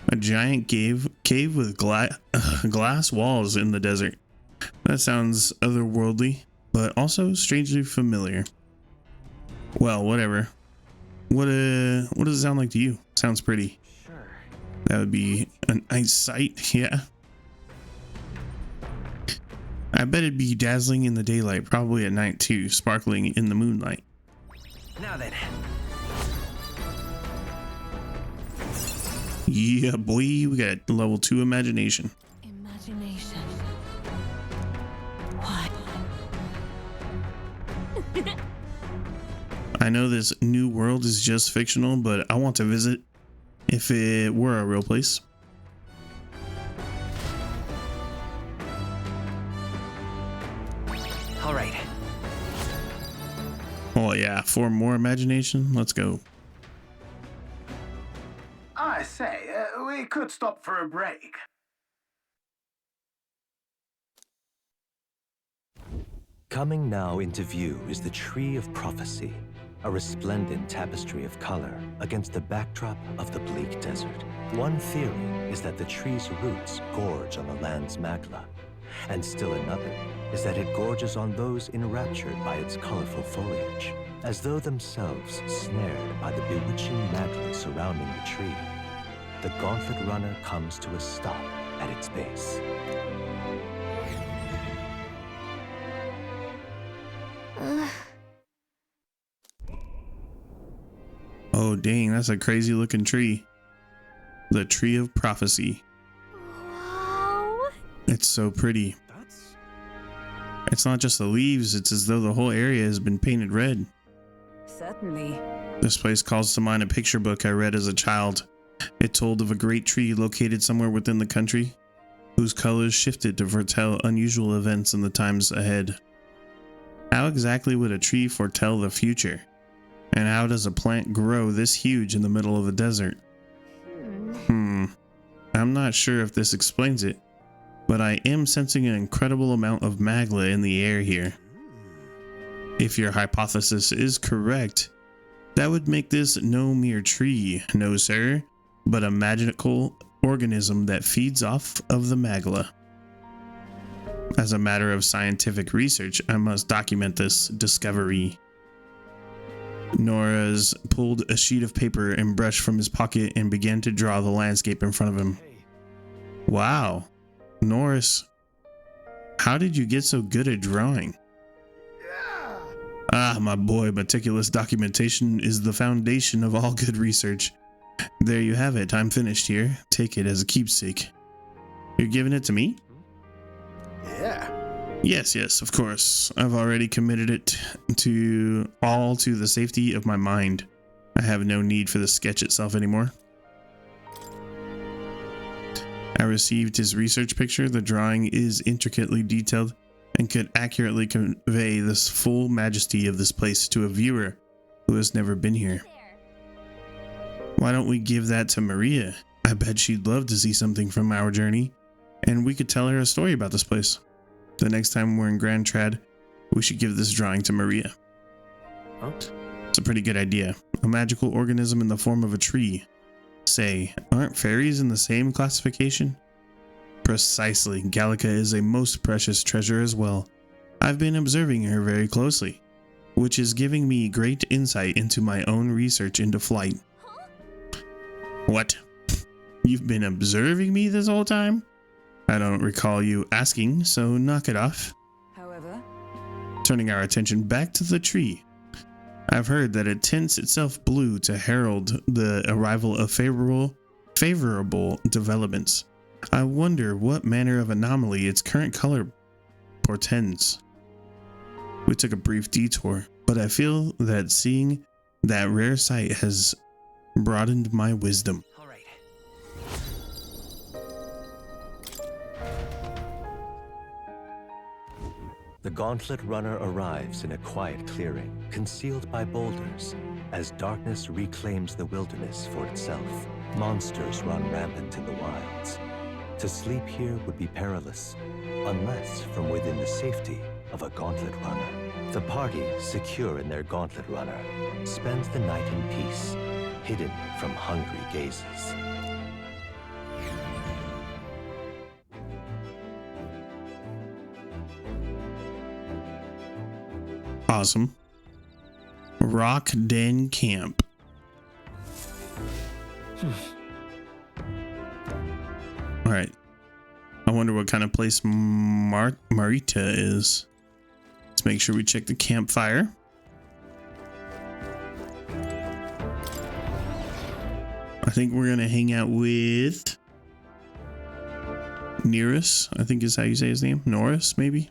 A giant cave with glass walls in the desert. That sounds otherworldly, but also strangely familiar. Well, whatever. What does it sound like to you? Sounds pretty. Sure. That would be a nice sight, yeah. I bet it'd be dazzling in the daylight, probably at night too, sparkling in the moonlight. Now then. Yeah, boy, we got level 2 imagination. Imagination. What? I know this new world is just fictional, but I want to visit if it were a real place. All right. Oh yeah, 4 more imagination. Let's go. I say, we could stop for a break. Coming now into view is the Tree of Prophecy, a resplendent tapestry of color against the backdrop of the bleak desert. One theory is that the tree's roots gorge on the land's magla, and still another is that it gorges on those enraptured by its colorful foliage, as though themselves snared by the bewitching magla surrounding the tree. The gauntlet runner comes to a stop at its base. Oh dang, that's a crazy looking tree. The Tree of Prophecy. Wow. It's so pretty. It's not just the leaves, it's as though the whole area has been painted red. Certainly. This place calls to mind a picture book I read as a child. It told of a great tree located somewhere within the country, whose colors shifted to foretell unusual events in the times ahead. How exactly would a tree foretell the future? And how does a plant grow this huge in the middle of the desert? I'm not sure if this explains it, but I am sensing an incredible amount of magla in the air here. If your hypothesis is correct, that would make this no mere tree, no sir, but a magical organism that feeds off of the magla. As a matter of scientific research, I must document this discovery. Nora's pulled a sheet of paper and brush from his pocket and began to draw the landscape in front of him. Wow, Norris, how did you get so good at drawing? Ah, my boy, meticulous documentation is the foundation of all good research. There you have it, I'm finished here. Take it as a keepsake. You're giving it to me? Yeah. Yes, of course. I've already committed it to the safety of my mind. I have no need for the sketch itself anymore. I received his research picture. The drawing is intricately detailed and could accurately convey the full majesty of this place to a viewer who has never been here. Why don't we give that to Maria? I bet she'd love to see something from our journey, and we could tell her a story about this place. The next time we're in Grand Trad, we should give this drawing to Maria. Huh? It's a pretty good idea. A magical organism in the form of a tree. Say, aren't fairies in the same classification? Precisely. Gallica is a most precious treasure as well. I've been observing her very closely, which is giving me great insight into my own research into flight. What? You've been observing me this whole time? I don't recall you asking, so knock it off. However, turning our attention back to the tree. I've heard that it tints itself blue to herald the arrival of favorable developments. I wonder what manner of anomaly its current color portends. We took a brief detour, but I feel that seeing that rare sight has broadened my wisdom. All right. The Gauntlet Runner arrives in a quiet clearing, concealed by boulders, as darkness reclaims the wilderness for itself. Monsters run rampant in the wilds. To sleep here would be perilous, unless from within the safety of a Gauntlet Runner. The party, secure in their Gauntlet Runner, spends the night in peace, hidden from hungry gazes. Awesome. Rock Den Camp. All right. I wonder what kind of place Marita is. Let's make sure we check the campfire. I think we're going to hang out with Norris, I think is how you say his name. Norris, maybe?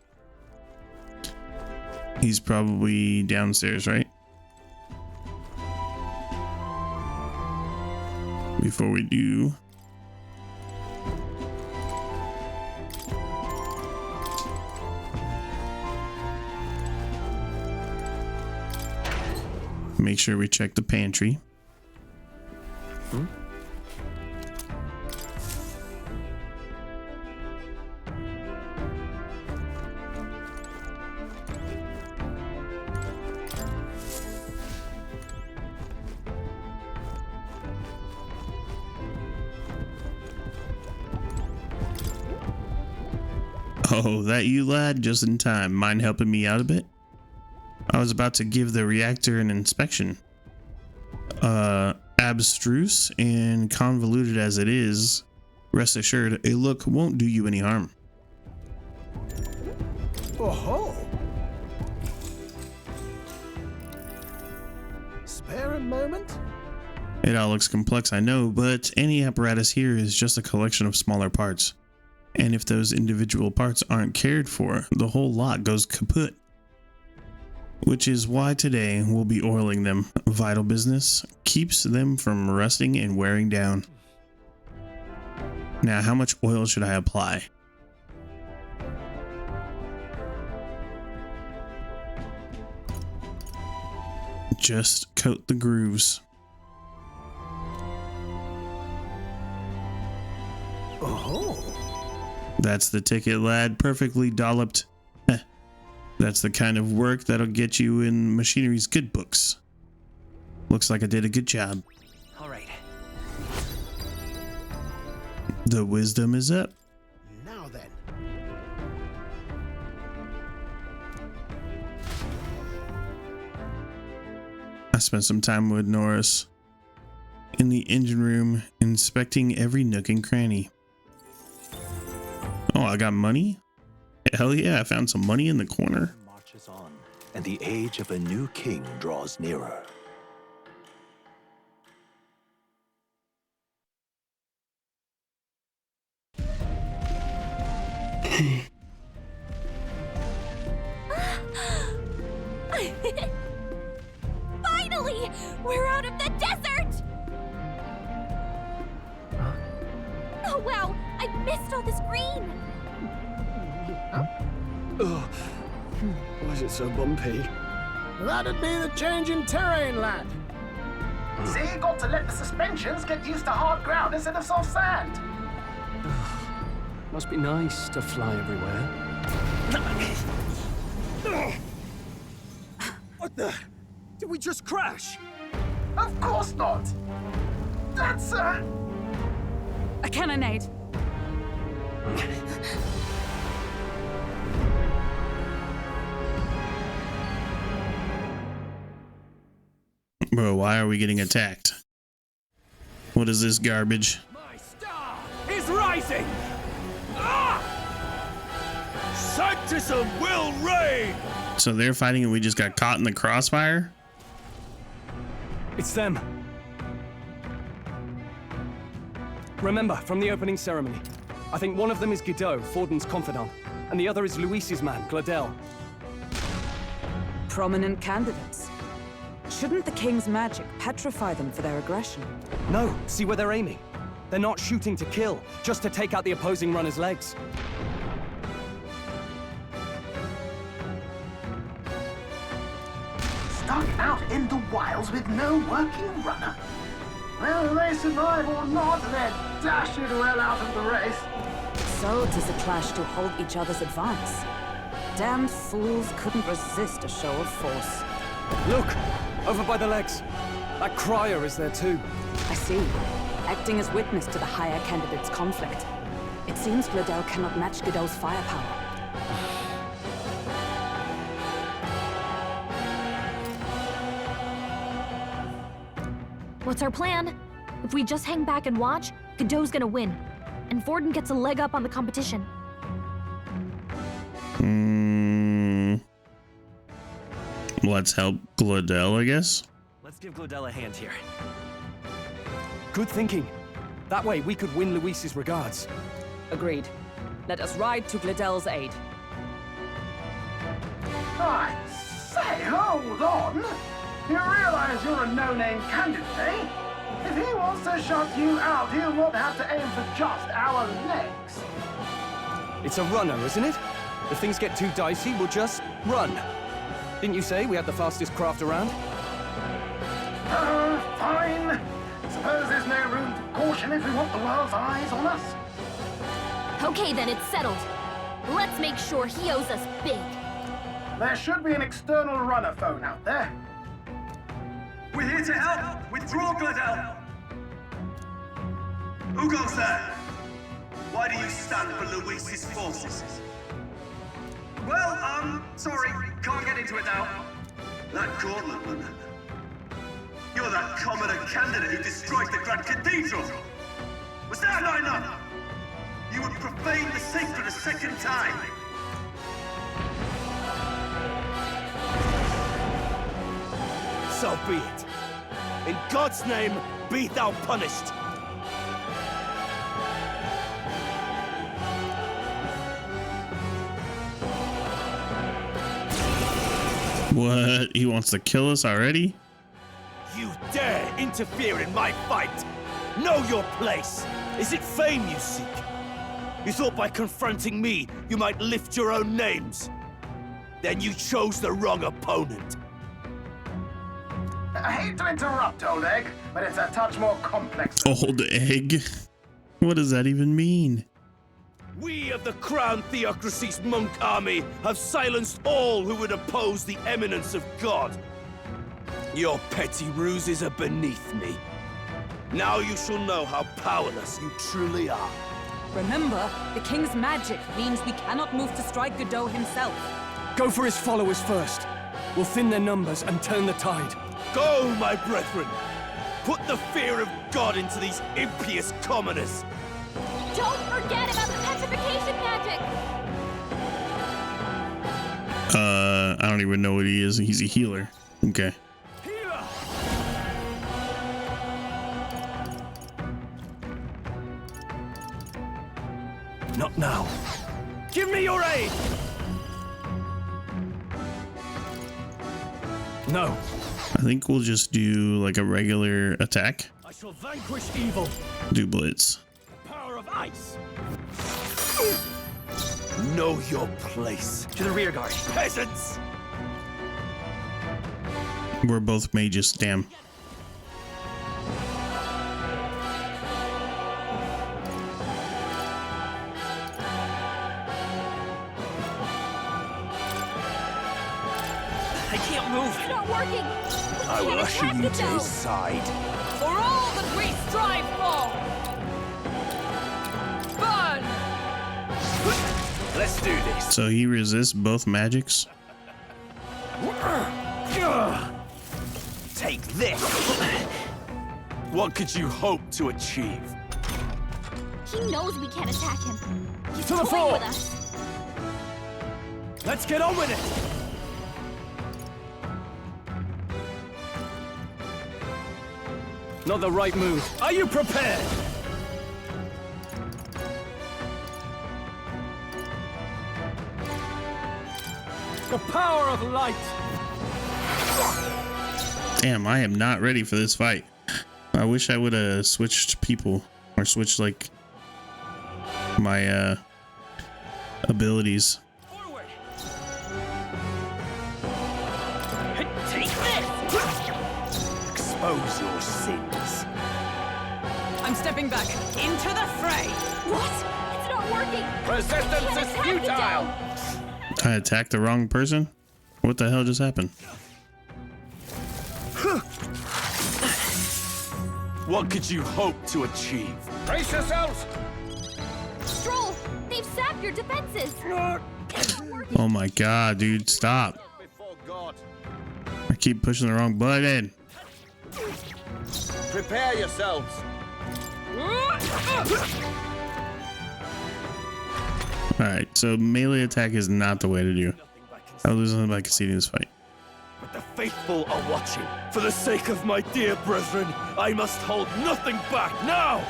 He's probably downstairs, right? Before we do, make sure we check the pantry. Oh, that you, lad? Just in time. Mind helping me out a bit? I was about to give the reactor an inspection. Abstruse and convoluted as it is, rest assured, a look won't do you any harm. Oh-ho! Spare a moment? It all looks complex, I know, but any apparatus here is just a collection of smaller parts. And if those individual parts aren't cared for, the whole lot goes kaput. Which is why today we'll be oiling them. Vital business keeps them from rusting and wearing down. Now, how much oil should I apply? Just coat the grooves. Oh. That's the ticket, lad. Perfectly dolloped. That's the kind of work that'll get you in machinery's good books. Looks like I did a good job. All right. The wisdom is up. Now then. I spent some time with Norris in the engine room, inspecting every nook and cranny. Oh, I got money? Hell yeah, I found some money in the corner. Marches on, and the age of a new king draws nearer. Finally! We're out of the desert! Oh wow, I missed all this green! Ugh. Why is it so bumpy? That'd be the change in terrain, lad. See, you got to let the suspensions get used to hard ground instead of soft sand. Must be nice to fly everywhere. What the? Did we just crash? Of course not. That's a cannonade. Bro, why are we getting attacked? What is this garbage? My star is rising! Ah! Sanctism will reign! So they're fighting and we just got caught in the crossfire? It's them. Remember, from the opening ceremony, I think one of them is Guido, Forden's confidant, and the other is Luis's man, Gladel. Prominent candidates. Shouldn't the king's magic petrify them for their aggression? No, see where they're aiming. They're not shooting to kill, just to take out the opposing runner's legs. stuck out in the wilds with no working runner. Whether they survive or not, they're dashing well out of the race. So 'tis a clash to hold each other's advance. Damned fools couldn't resist a show of force. Look! Over by the legs. That crier is there too. I see. Acting as witness to the higher candidate's conflict. It seems Gladel cannot match Godot's firepower. What's our plan? If we just hang back and watch, Godot's gonna win. And Vorden gets a leg up on the competition. Let's help Gladel, I guess. Let's give Gladel a hand here. Good thinking. That way we could win Luis's regards. Agreed. Let us ride to Gladel's aid. I say, hold on! You realize you're a no-name candidate, eh? If he wants to shut you out, he'll not have to aim for just our legs. It's a runner, isn't it? If things get too dicey, we'll just run. Didn't you say we had the fastest craft around? Fine. Suppose there's no room for caution if we want the world's eyes on us. Okay then, it's settled. Let's make sure he owes us big. There should be an external runner phone out there. We're here to help! Withdraw, Gladel! Who goes there? Why do you stand for Luis's forces? Well, sorry, can't get into it now. That gauntlet one. You're that commoner candidate who destroyed the Grand Cathedral! Was that not enough? You would profane the sacred a second time! So be it. In God's name, be thou punished. What? He wants to kill us already? You dare interfere in my fight! Know your place! Is it fame you seek? You thought by confronting me, you might lift your own names? Then you chose the wrong opponent. I hate to interrupt, old egg, but it's a touch more complex. Old egg? What does that even mean? We of the Crown Theocracy's monk army have silenced all who would oppose the eminence of God. Your petty ruses are beneath me. Now you shall know how powerless you truly are. Remember, the king's magic means we cannot move to strike Godot himself. Go for his followers first. We'll thin their numbers and turn the tide. Go, my brethren! Put the fear of God into these impious commoners! Don't forget about the petrification magic! I don't even know what he is. He's a healer. Okay. Healer! Not now. Give me your aid! No. I think we'll just do like a regular attack. I shall vanquish evil. Do blitz. The power of ice. Know your place. To the rear guard. Peasants! We're both mages, damn. I can't move. It's not working! I will usher you to his side. For all that we strive for! Burn! Let's do this. So he resists both magics? Take this. What could you hope to achieve? He knows we can't attack him. He's To the toying floor. with us. Let's get on with it. Not the right move. Are you prepared? The power of light. Damn, I am not ready for this fight. I wish I would have switched people or switched like my abilities. Forward. Take this! Expose your sins. I'm stepping back into the fray. What? It's not working. Resistance is futile. I attacked the wrong person? What the hell just happened? What could you hope to achieve? Brace yourselves. Stroll, they've sapped your defenses. Oh my god, dude, stop. Before God. I keep pushing the wrong button. Prepare yourselves. Alright, so melee attack is not the way to do. I'll lose nothing by conceding this fight. But the faithful are watching. For the sake of my dear brethren, I must hold nothing back now.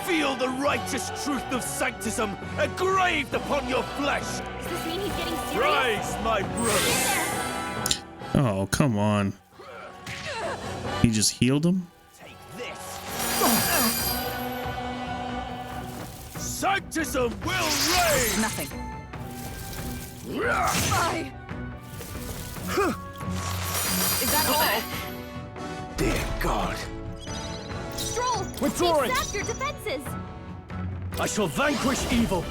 Feel the righteous truth of sanctism engraved upon your flesh. Does this mean he's getting serious? Rise, my brothers. Oh, come on. He just healed him? Take this. Sanctism will reign. Nothing. Is that all? Dear God. Stroll, Withdrawing. they've sapped your defenses. I shall vanquish evil.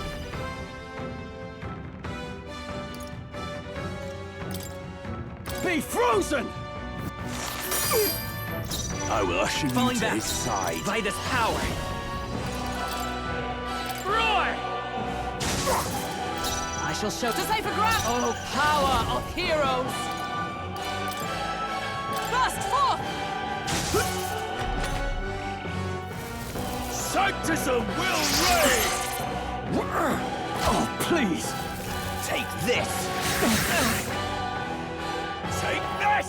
Be frozen! I will usher you Falling to back. his side. By this power. Roar! I shall show to say for grab. Oh, power of heroes! Burst forth! Sanctism will reign. Oh, please. Take this. Take this.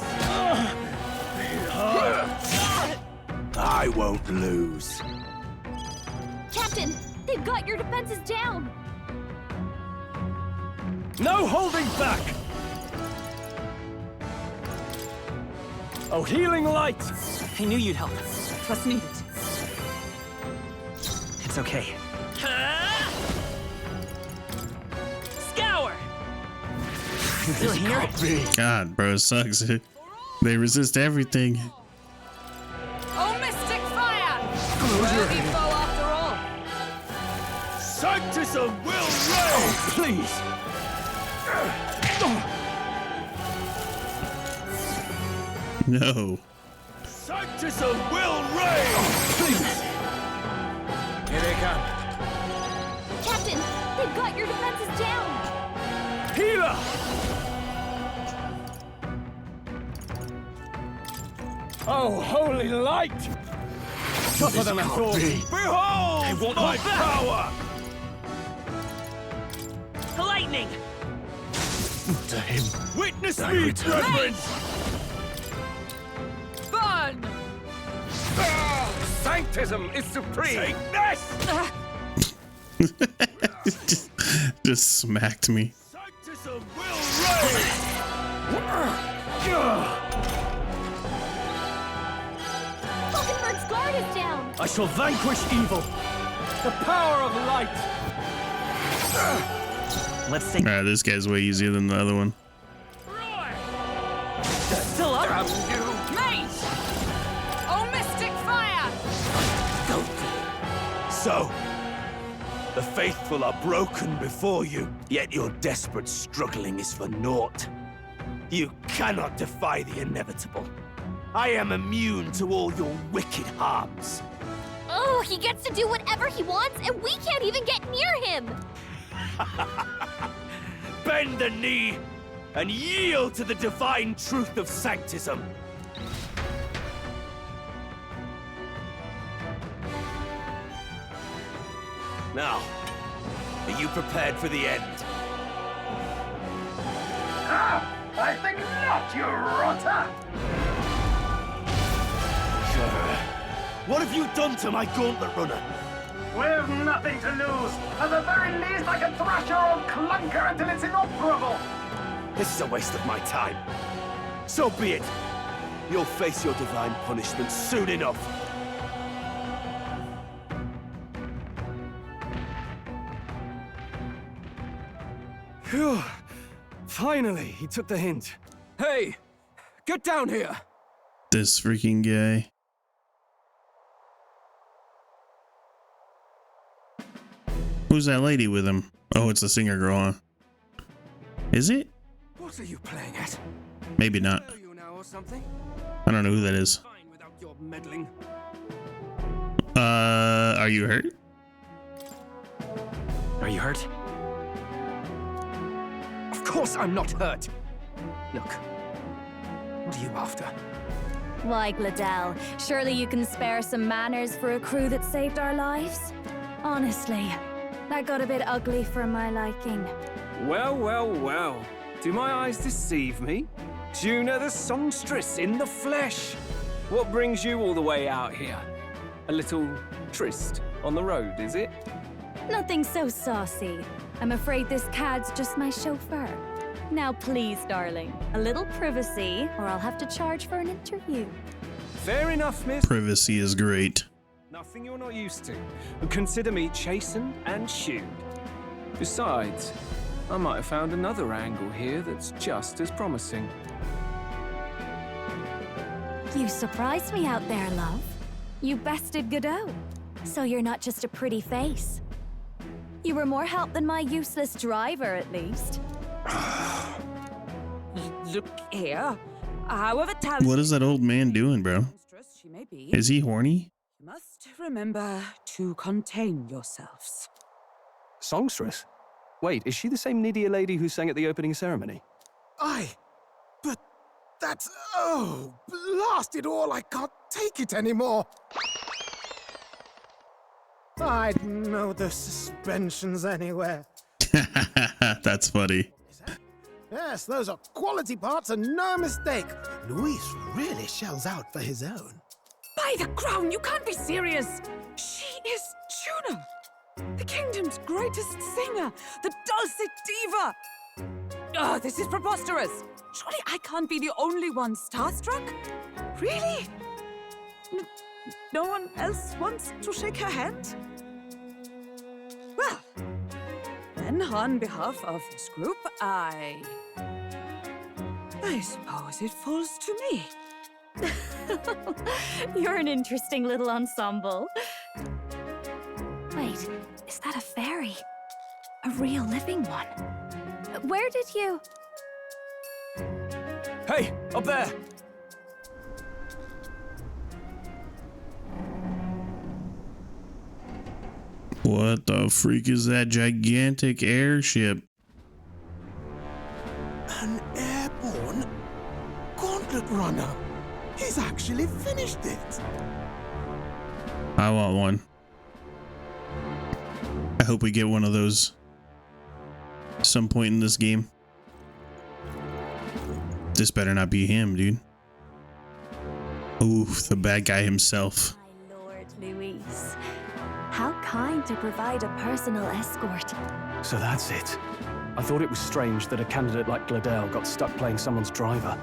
I won't lose. Captain, they've got your defenses down. No holding back! Oh, healing light! I knew you'd help. Trust needed. It's okay. Scour! Still here? God, bro, it sucks. They resist everything. Oh, mystic fire! Worthy foe after all. Sanctism will reign. Please! No. Sanctism will reign. Please! Here they come. Captain, they've got your defenses down. Healer! Oh, holy light! Tougher than I thought. Behold my power. Lightning! To him. Witness me, brethren. Burn! Sanctism is supreme. Take this. just smacked me. Sanctism will reign. Falkenberg's guard is down. I shall vanquish evil. The power of light. Let's take. Alright, this guy's way easier than the other one. Still up? Damn you. Mage! Oh, mystic fire! So, the faithful are broken before you, yet your desperate struggling is for naught. You cannot defy the inevitable. I am immune to all your wicked harms. Oh, he gets to do whatever he wants, and we can't even get near him. Bend the knee and yield to the divine truth of sanctism. Now, are you prepared for the end? I think not, you rotter! What have you done to my gauntlet runner? We've nothing to lose. At the very least, I can thrash your old clunker until it's inoperable. This is a waste of my time. So be it. You'll face your divine punishment soon enough. Phew. Finally, he took the hint. Hey, Get down here! This freaking guy. Who's that lady with him? Oh, it's the singer girl, huh? Is it? What are you playing at? Maybe not. Know you now or something? I don't know who that is. Fine without your meddling. Are you hurt? Are you hurt? Of course I'm not hurt. Look, what are you after? Why, Gladell, surely you can spare some manners for a crew that saved our lives? Honestly, that got a bit ugly for my liking. Well, well, well. Do my eyes deceive me? Juna the songstress in the flesh. What brings you all the way out here? A little tryst on the road, is it? Nothing so saucy. I'm afraid this cad's just my chauffeur. Now please, darling, a little privacy, or I'll have to charge for an interview. Fair enough, miss. Privacy is great. Nothing you're not used to. Consider me chastened and shooed. Besides, I might have found another angle here that's just as promising. You surprised me out there, love. You bested Godot. So you're not just a pretty face. You were more help than my useless driver, at least. Look here. However talented What is that old man doing, bro? she may be, Is he horny? you must remember to contain yourselves. Songstress? Wait, is she the same Nidia lady who sang at the opening ceremony? Aye, but that's... Oh, blast it all, I can't take it anymore. I'd know the suspensions anywhere. That's funny. Yes, those are quality parts and no mistake. Luis really shells out for his own. By the crown, you can't be serious! She is Juna, the kingdom's greatest singer, the dulcet diva! Oh, this is preposterous! Surely I can't be the only one starstruck? Really? No one else wants to shake her hand? Well, then on behalf of this group, I suppose it falls to me. You're an interesting little ensemble. Wait, is that a fairy? A real living one? Where did you... Hey, up there! What the freak is that gigantic airship? An airborne gauntlet runner. He's actually finished it. I want one. I hope we get one of those some point in this game. This better not be him, dude. Oof, the bad guy himself. My lord, Luis. How kind to provide a personal escort. So that's it. I thought it was strange that a candidate like Gladell got stuck playing someone's driver.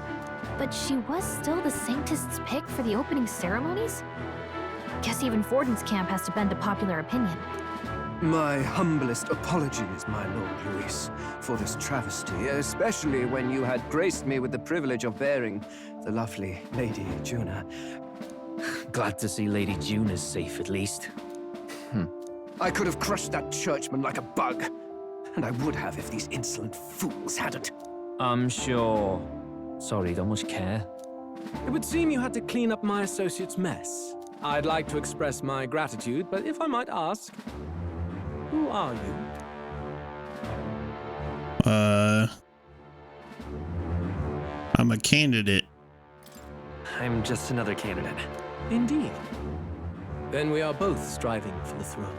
But she was still the Saintist's pick for the opening ceremonies? Guess even Forden's camp has to bend to popular opinion. My humblest apologies, my Lord Luis, for this travesty, especially when you had graced me with the privilege of bearing the lovely Lady Juna. Glad to see Lady Juna's safe, at least. I could have crushed that churchman like a bug, and I would have if these insolent fools hadn't. I'm sure. Sorry, don't much care. It would seem you had to clean up my associate's mess. I'd like to express my gratitude, but if I might ask, who are you? I'm a candidate. I'm just another candidate. Indeed. Then we are both striving for the throne.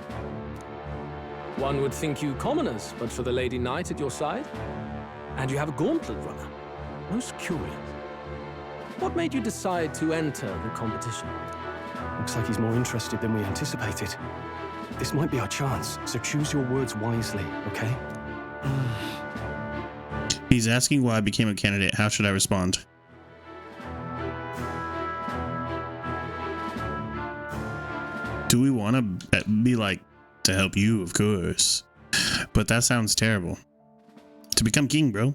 One would think you commoners, but for the Lady Knight at your side. And you have a gauntlet runner. Most curious. What made you decide to enter the competition? Looks like he's more interested than we anticipated. This might be our chance, so choose your words wisely, okay? He's asking why I became a candidate. How should I respond? Do we want to be like, to help you, of course. But that sounds terrible. To become king, bro.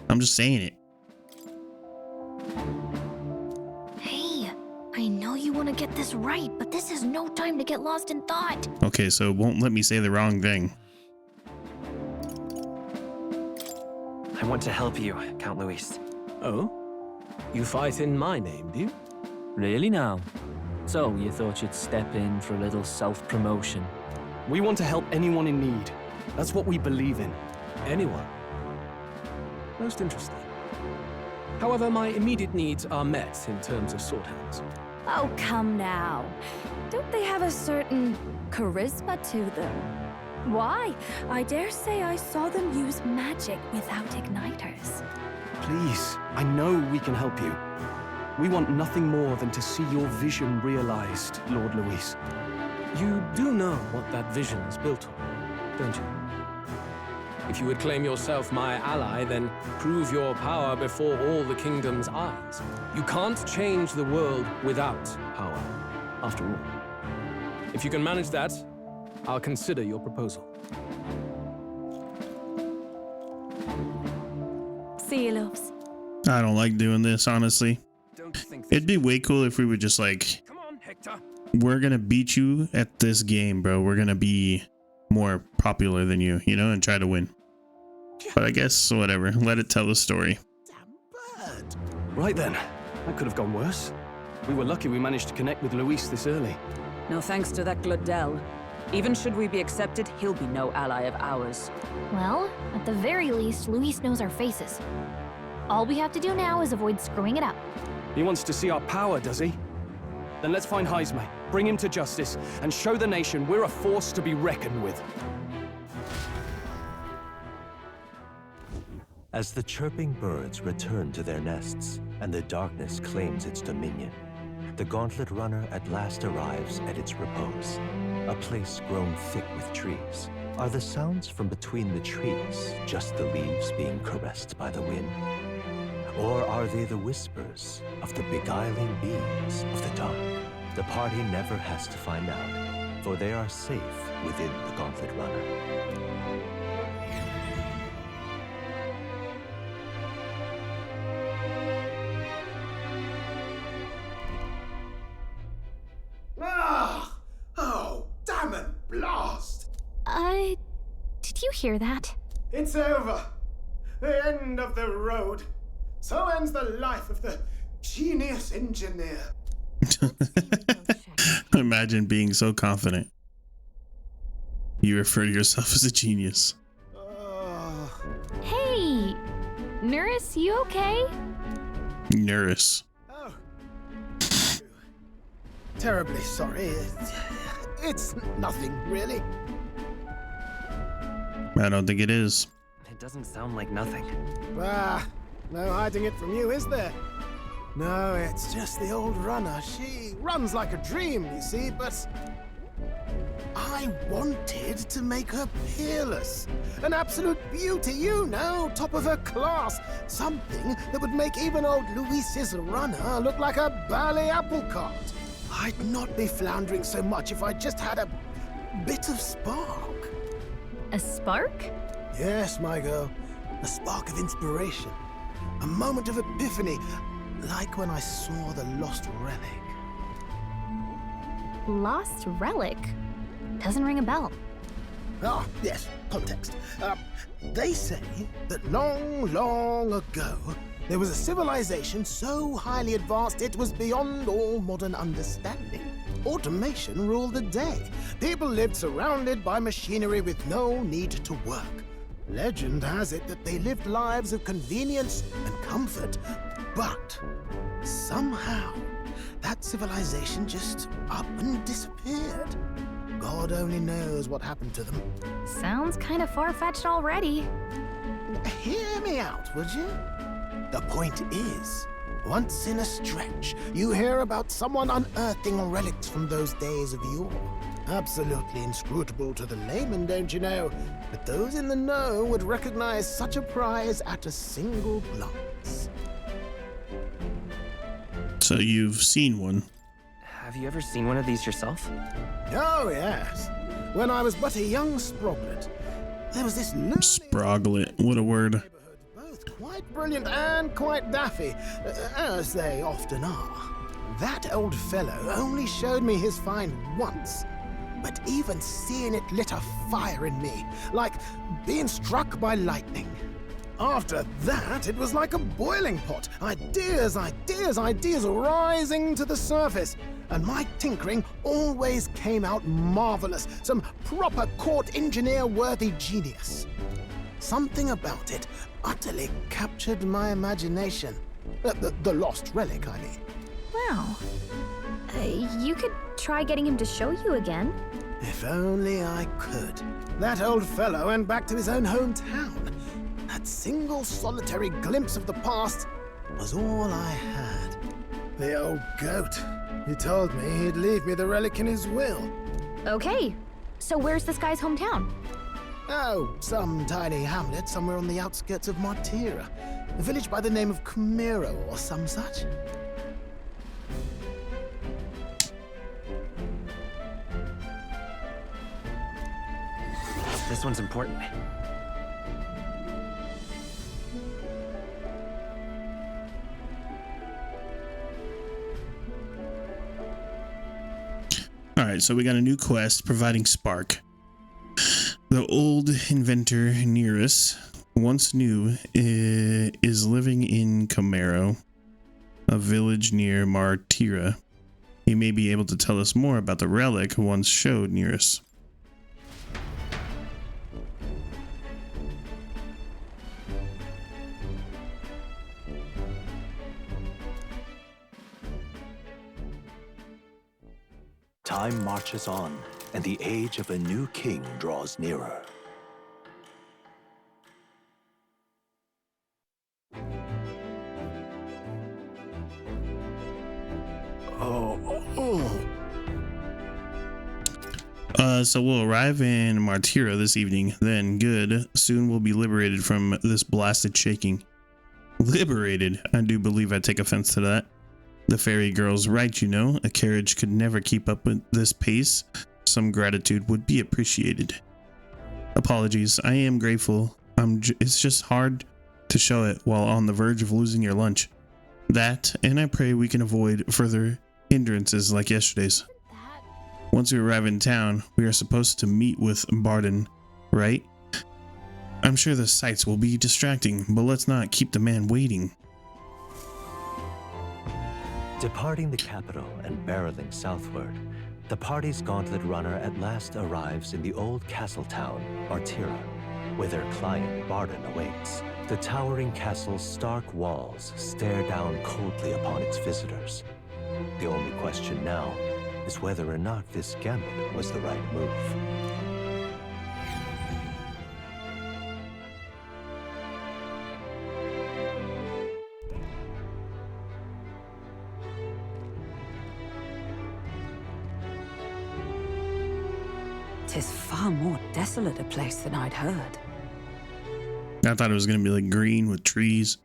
I'm just saying it. I know you want to get this right, but this is no time to get lost in thought. Okay, so it won't let me say the wrong thing. I want to help you, Count Luis. Oh? You fight in my name, do you? Really now? So, you thought you'd step in for a little self-promotion? We want to help anyone in need. That's what we believe in. Anyone? Most interesting. However, my immediate needs are met in terms of sword hands. Oh, come now. Don't they have a certain charisma to them? Why? I dare say I saw them use magic without igniters. Please, I know we can help you. We want nothing more than to see your vision realized, Lord Luis. You do know what that vision is built on, don't you? If you would claim yourself my ally, then prove your power before all the kingdom's eyes. You can't change the world without power, after all. If you can manage that, I'll consider your proposal. See you, loves. I don't like doing this, honestly. It'd be way cool if we would just like, we're gonna beat you at this game, bro. We're gonna be more popular than you, you know, and try to win. But I guess whatever, let it tell the story. Right then, that could have gone worse. We were lucky we managed to connect with Luis this early. No thanks to that Glodell. Even should we be accepted, he'll be no ally of ours. Well, at the very least, Luis knows our faces. All we have to do now is avoid screwing it up. He wants to see our power, does he? Then let's find Heisme, bring him to justice, and show the nation we're a force to be reckoned with. As the chirping birds return to their nests and the darkness claims its dominion, the Gauntlet Runner at last arrives at its repose, a place grown thick with trees. Are the sounds from between the trees just the leaves being caressed by the wind? Or are they the whispers of the beguiling beings of the dark? The party never has to find out, for they are safe within the Gauntlet Runner. Oh, damn it, blast! Did you hear that? It's over. The end of the road. So ends the life of the genius engineer. Imagine being so confident. You refer to yourself as a genius. Hey! Nurse, you okay? Nurse. Oh. Terribly sorry. It's nothing, really. I don't think it is. It doesn't sound like nothing. Ah, no hiding it from you, is there? No, it's just the old runner. She runs like a dream, you see, but I wanted to make her peerless. An absolute beauty, you know, top of her class. Something that would make even old Luis's runner look like a bally apple cart. I'd not be floundering so much if I just had a bit of spark. A spark? Yes, my girl. A spark of inspiration. A moment of epiphany, like when I saw the lost relic. Lost relic? Doesn't ring a bell. Ah, yes, context. They say that long, long ago, there was a civilization so highly advanced it was beyond all modern understanding. Automation ruled the day. People lived surrounded by machinery with no need to work. Legend has it that they lived lives of convenience and comfort, but somehow that civilization just up and disappeared. God only knows what happened to them. Sounds kind of far-fetched already. Hear me out, would you? The point is, once in a stretch, you hear about someone unearthing relics from those days of yore. Absolutely inscrutable to the layman, don't you know? But those in the know would recognize such a prize at a single glance. So you've seen one? Have you ever seen one of these yourself? Oh, yes. When I was but a young sproglet, there was this Sproglet, what a word. both quite brilliant and quite daffy, as they often are. That old fellow only showed me his find once. But even seeing it lit a fire in me, like being struck by lightning. After that, it was like a boiling pot. Ideas rising to the surface. And my tinkering always came out marvelous. Some proper court engineer-worthy genius. Something about it utterly captured my imagination. The lost relic, I mean. Wow. You could try getting him to show you again. If only I could. That old fellow went back to his own hometown. That single solitary glimpse of the past was all I had. The old goat. He told me he'd leave me the relic in his will. Okay, so where's this guy's hometown? Oh, some tiny hamlet somewhere on the outskirts of Martira. A village by the name of Camiro or some such. This one's important. Alright, so we got a new quest, providing spark. The old inventor Nearus, once new, is living in Camaro, a village near Martira. He may be able to tell us more about the relic once showed Nearus. Time marches on, and the age of a new king draws nearer. So we'll arrive in Martira this evening. Then, good. Soon we'll be liberated from this blasted shaking. Liberated? I do believe I take offense to that. The fairy girl's right, you know. A carriage could never keep up with this pace. Some gratitude would be appreciated. Apologies. I am grateful. It's just hard to show it while on the verge of losing your lunch. That, and I pray we can avoid further hindrances like yesterday's. Once we arrive in town, we are supposed to meet with Barden, right? I'm sure the sights will be distracting, but let's not keep the man waiting. Departing the capital and barreling southward, the party's gauntlet runner at last arrives in the old castle town, Martira, where their client Barden awaits. The towering castle's stark walls stare down coldly upon its visitors. The only question now is whether or not this gambit was the right move. Tis far more desolate a place than I'd heard. I thought it was going to be like green with trees,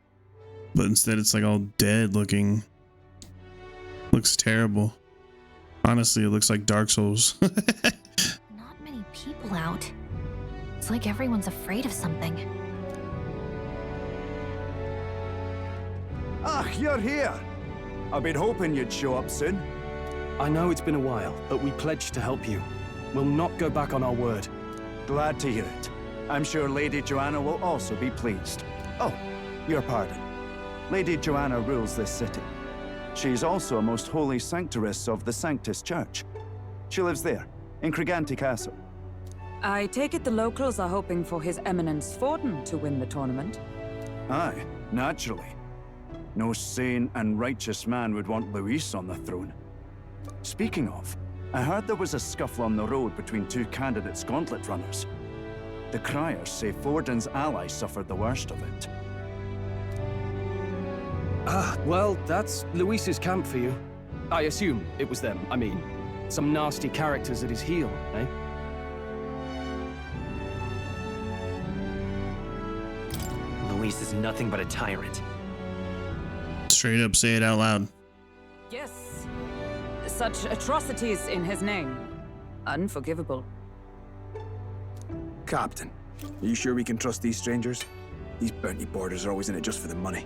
but instead it's like all dead looking. Looks terrible. Honestly, it looks like Dark Souls. Not many people out. It's like everyone's afraid of something. Ah, you're here. I've been hoping you'd show up soon. I know it's been a while, but we pledged to help you. We'll not go back on our word. Glad to hear it. I'm sure Lady Joanna will also be pleased. Oh, your pardon. Lady Joanna rules this city. She's also a most holy sanctoress of the Sanctus Church. She lives there, in Criganti Castle. I take it the locals are hoping for His Eminence Forden to win the tournament? Aye, naturally. No sane and righteous man would want Luis on the throne. Speaking of, I heard there was a scuffle on the road between two candidates gauntlet runners. The criers say Forden's ally suffered the worst of it. Ah, well, that's Luis's camp for you. I assume it was them. I mean, some nasty characters at his heel, eh? Luis is nothing but a tyrant. Straight up, say it out loud. Yes. Such atrocities in his name. Unforgivable. Captain, are you sure we can trust these strangers? These bounty boarders are always in it just for the money.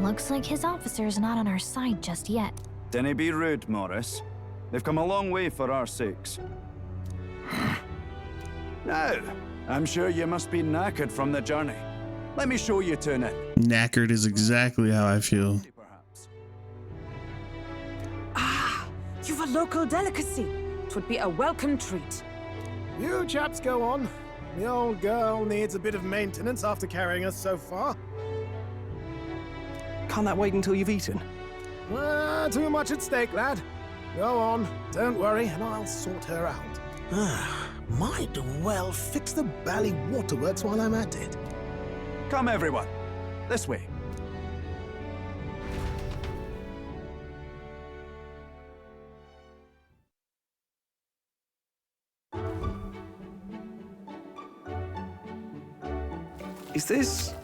Looks like his officer's not on our side just yet. Dinna be rude, Morris. They've come a long way for our sakes. Now, I'm sure you must be knackered from the journey. Let me show you to an inn. Knackered is exactly how I feel. You've a local delicacy. It would be a welcome treat. You chaps go on. The old girl needs a bit of maintenance after carrying us so far. Can't that wait until you've eaten? Too much at stake, lad. Go on, don't worry, and I'll sort her out. Might well fix the bally waterworks while I'm at it. Come, everyone. This way. Is this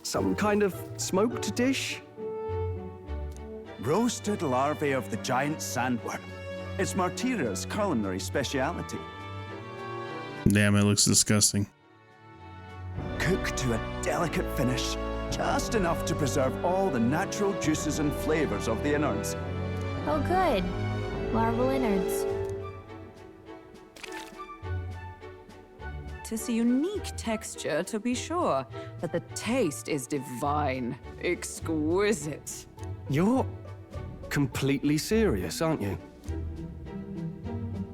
some kind of smoked dish? Roasted larvae of the giant sandworm. It's Martira's culinary speciality. Damn, it looks disgusting. Cooked to a delicate finish, just enough to preserve all the natural juices and flavors of the innards. Oh good. Larval innards. It's a unique texture, to be sure, but the taste is divine. Exquisite. You're completely serious, aren't you?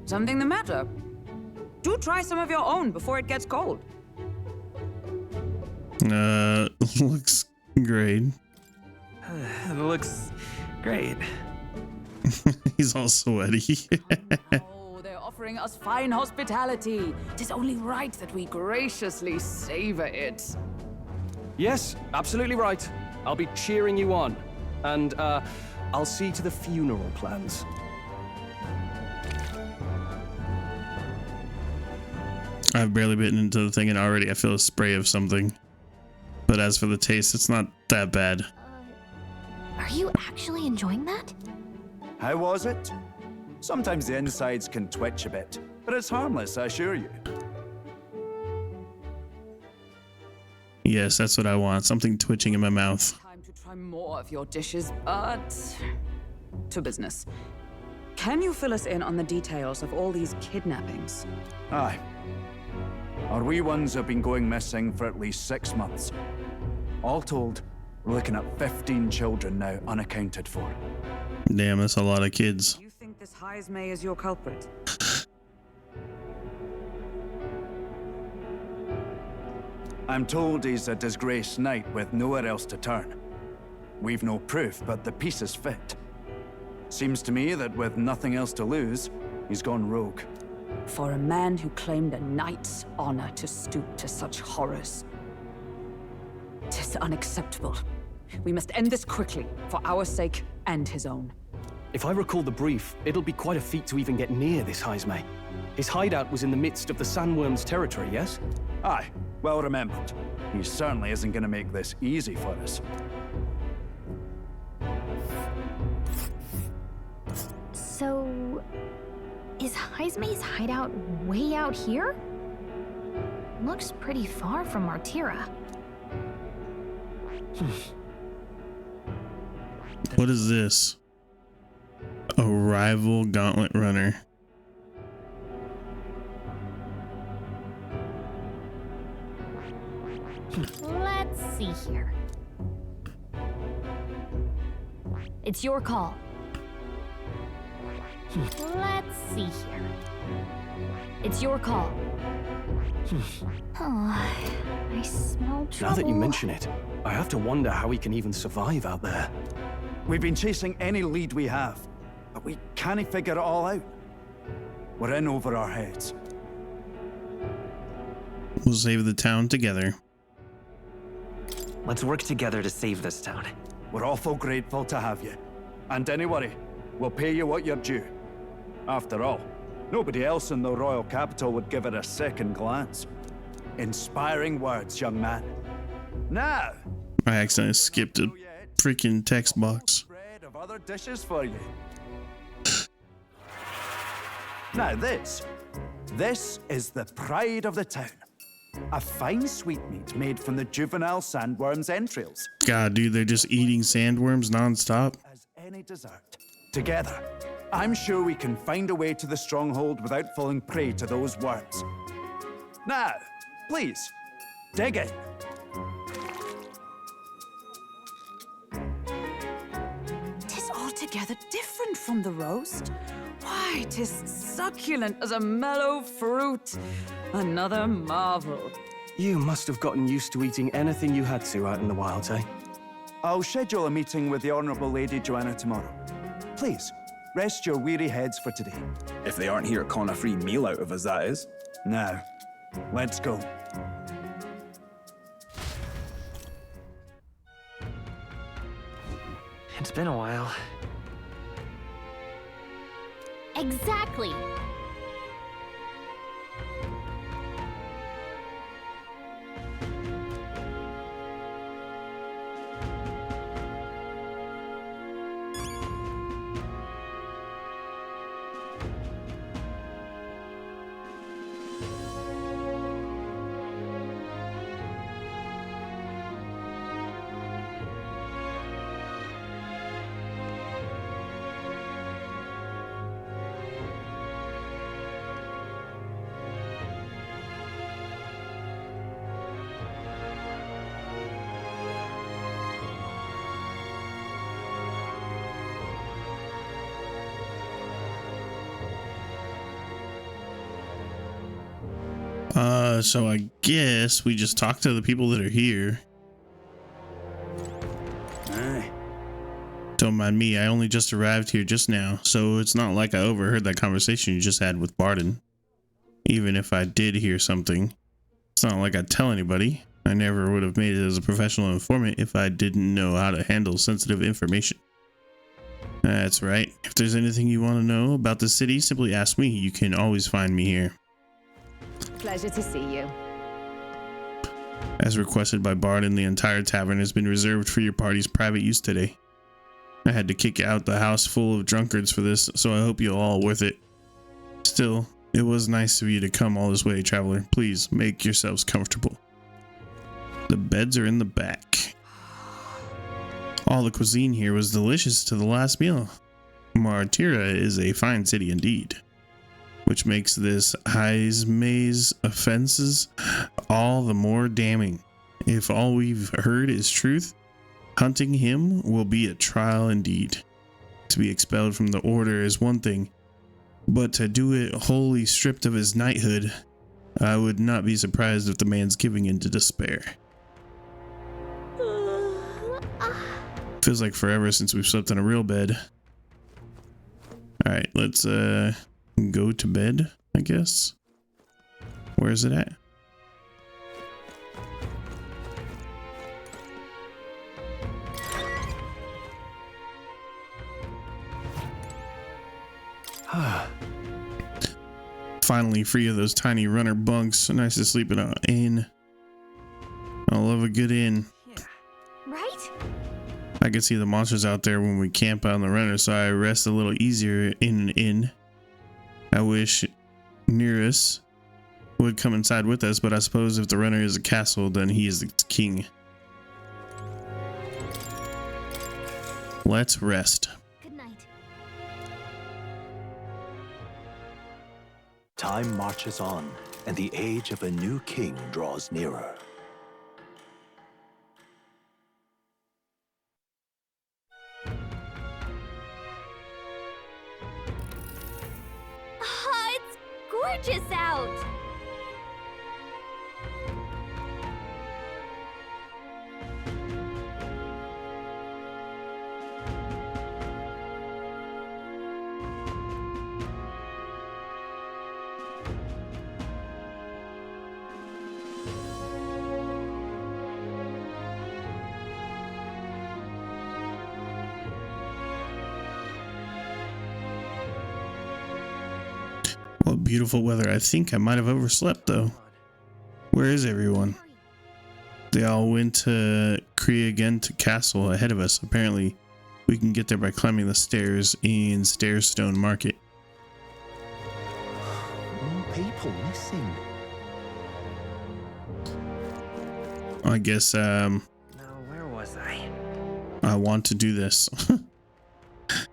Something the matter? Do try some of your own before it gets cold. Looks great. Looks great. He's all sweaty. They're offering us fine hospitality. It is only right that we graciously savor it. Yes, absolutely right. I'll be cheering you on. And, I'll see to the funeral plans. I've barely bitten into the thing and already I feel a spray of something. But as for the taste, it's not that bad. Are you actually enjoying that? How was it? Sometimes the insides can twitch a bit, but it's harmless, I assure you. Yes, that's what I want. Something twitching in my mouth. Time to try more of your dishes, but to business. Can you fill us in on the details of all these kidnappings? Aye. Our wee ones have been going missing for at least 6 months. All told, we're looking at 15 children now unaccounted for. Damn, that's a lot of kids. You think this Heismay is your culprit? I'm told he's a disgraced knight with nowhere else to turn. We've no proof, but the pieces fit. Seems to me that with nothing else to lose, he's gone rogue. For a man who claimed a knight's honor to stoop to such horrors. 'Tis unacceptable. We must end this quickly, for our sake and his own. If I recall the brief, it'll be quite a feat to even get near this Heismay. His hideout was in the midst of the sandworm's territory, yes? Aye, well remembered. He certainly isn't going to make this easy for us. So, is Heismay's hideout way out here? Looks pretty far from Martira. What is this? A rival gauntlet runner. Let's see here. It's your call. Let's see here. It's your call. Oh, I smell trouble. Now that you mention it, I have to wonder how we can even survive out there. We've been chasing any lead we have, but we can't figure it all out. We're in over our heads. We'll save the town together. Let's work together to save this town. We're awful grateful to have you. And don't worry, we'll pay you what you're due. After all, nobody else in the royal capital would give it a second glance. Inspiring words, young man. Now, I accidentally skipped a freaking text box. bread of other dishes for you. Now this is the pride of the town. A fine sweetmeat made from the juvenile sandworm's entrails. God, dude, they're just eating sandworms nonstop. As any dessert. Together, I'm sure we can find a way to the stronghold without falling prey to those worms. Now, please, dig in. Tis altogether different from the roast. Why, 'tis succulent as a mellow fruit. Another marvel. You must have gotten used to eating anything you had to out in the wilds, eh? I'll schedule a meeting with the Honourable Lady Joanna tomorrow. Please, rest your weary heads for today. If they aren't here calling a free meal out of us, that is. Now, let's go. It's been a while. Exactly. So I guess we just talk to the people that are here. Don't mind me, I only just arrived here just now, so it's not like I overheard that conversation you just had with Barden. Even if I did hear something, it's not like I'd tell anybody. I never would have made it as a professional informant if I didn't know how to handle sensitive information. That's right. If there's anything you want to know about the city, simply ask me. You can always find me here. Pleasure to see you. As requested by Barden, the entire tavern has been reserved for your party's private use today. I had to kick out the house full of drunkards for this, so I hope you're all worth it. Still, it was nice of you to come all this way, traveler. Please, make yourselves comfortable. The beds are in the back. All the cuisine here was delicious to the last meal. Martira is a fine city indeed, which makes this Heismay's offenses all the more damning. If all we've heard is truth, hunting him will be a trial indeed. To be expelled from the order is one thing, but to do it wholly stripped of his knighthood, I would not be surprised if the man's giving in to despair. Feels like forever since we've slept in a real bed. Alright, let's go to bed, I guess. Where is it at? Finally free of those tiny runner bunks. Nice to sleep in an inn. I love a good inn. Right? I can see the monsters out there when we camp out on the runner, so I rest a little easier in an inn. I wish Nearus would come inside with us, but I suppose if the runner is a castle, then he is the king. Let's rest. Good night. Time marches on, and the age of a new king draws nearer. It's gorgeous out. Well, beautiful weather. I think I might have overslept though. Where is everyone? They all went to ReFantazio Castle ahead of us. Apparently, we can get there by climbing the stairs in Stairstone Market. More people missing. I guess Now, where was I? I want to do this.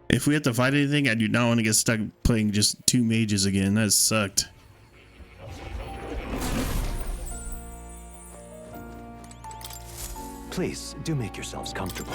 If we have to fight anything, I do not want to get stuck playing just 2 mages again. That sucked. Please, do make yourselves comfortable.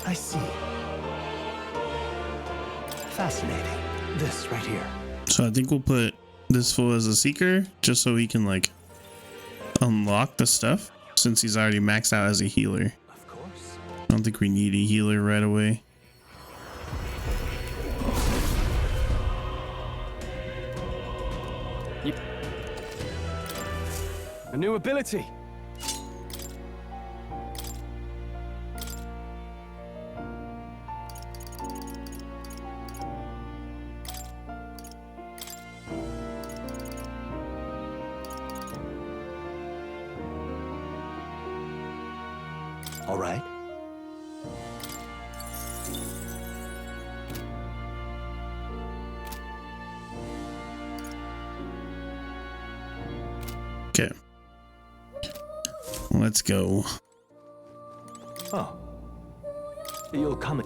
I see. Fascinating. This right here. So I think we'll put this fool as a seeker just so he can like unlock the stuff since he's already maxed out as a healer. Of course. I don't think we need a healer right away. Yep. A new ability. All right. Okay. Let's go. Oh. You'll come.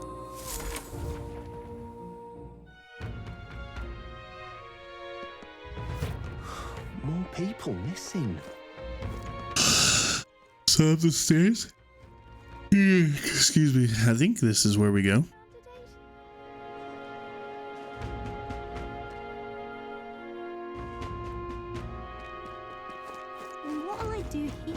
More people missing. So up the stairs? Excuse me. I think this is where we go. What'll I do here?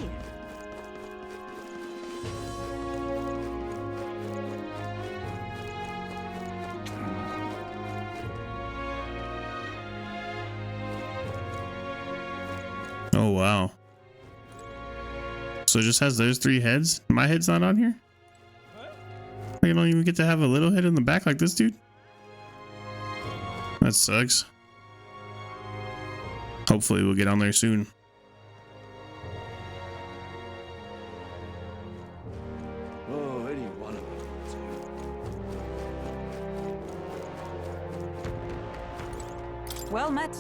Oh, wow. So it just has those 3 heads? My head's not on here? I don't even get to have a little head in the back like this dude? That sucks. Hopefully we'll get on there soon. Oh, any one of them. Well met.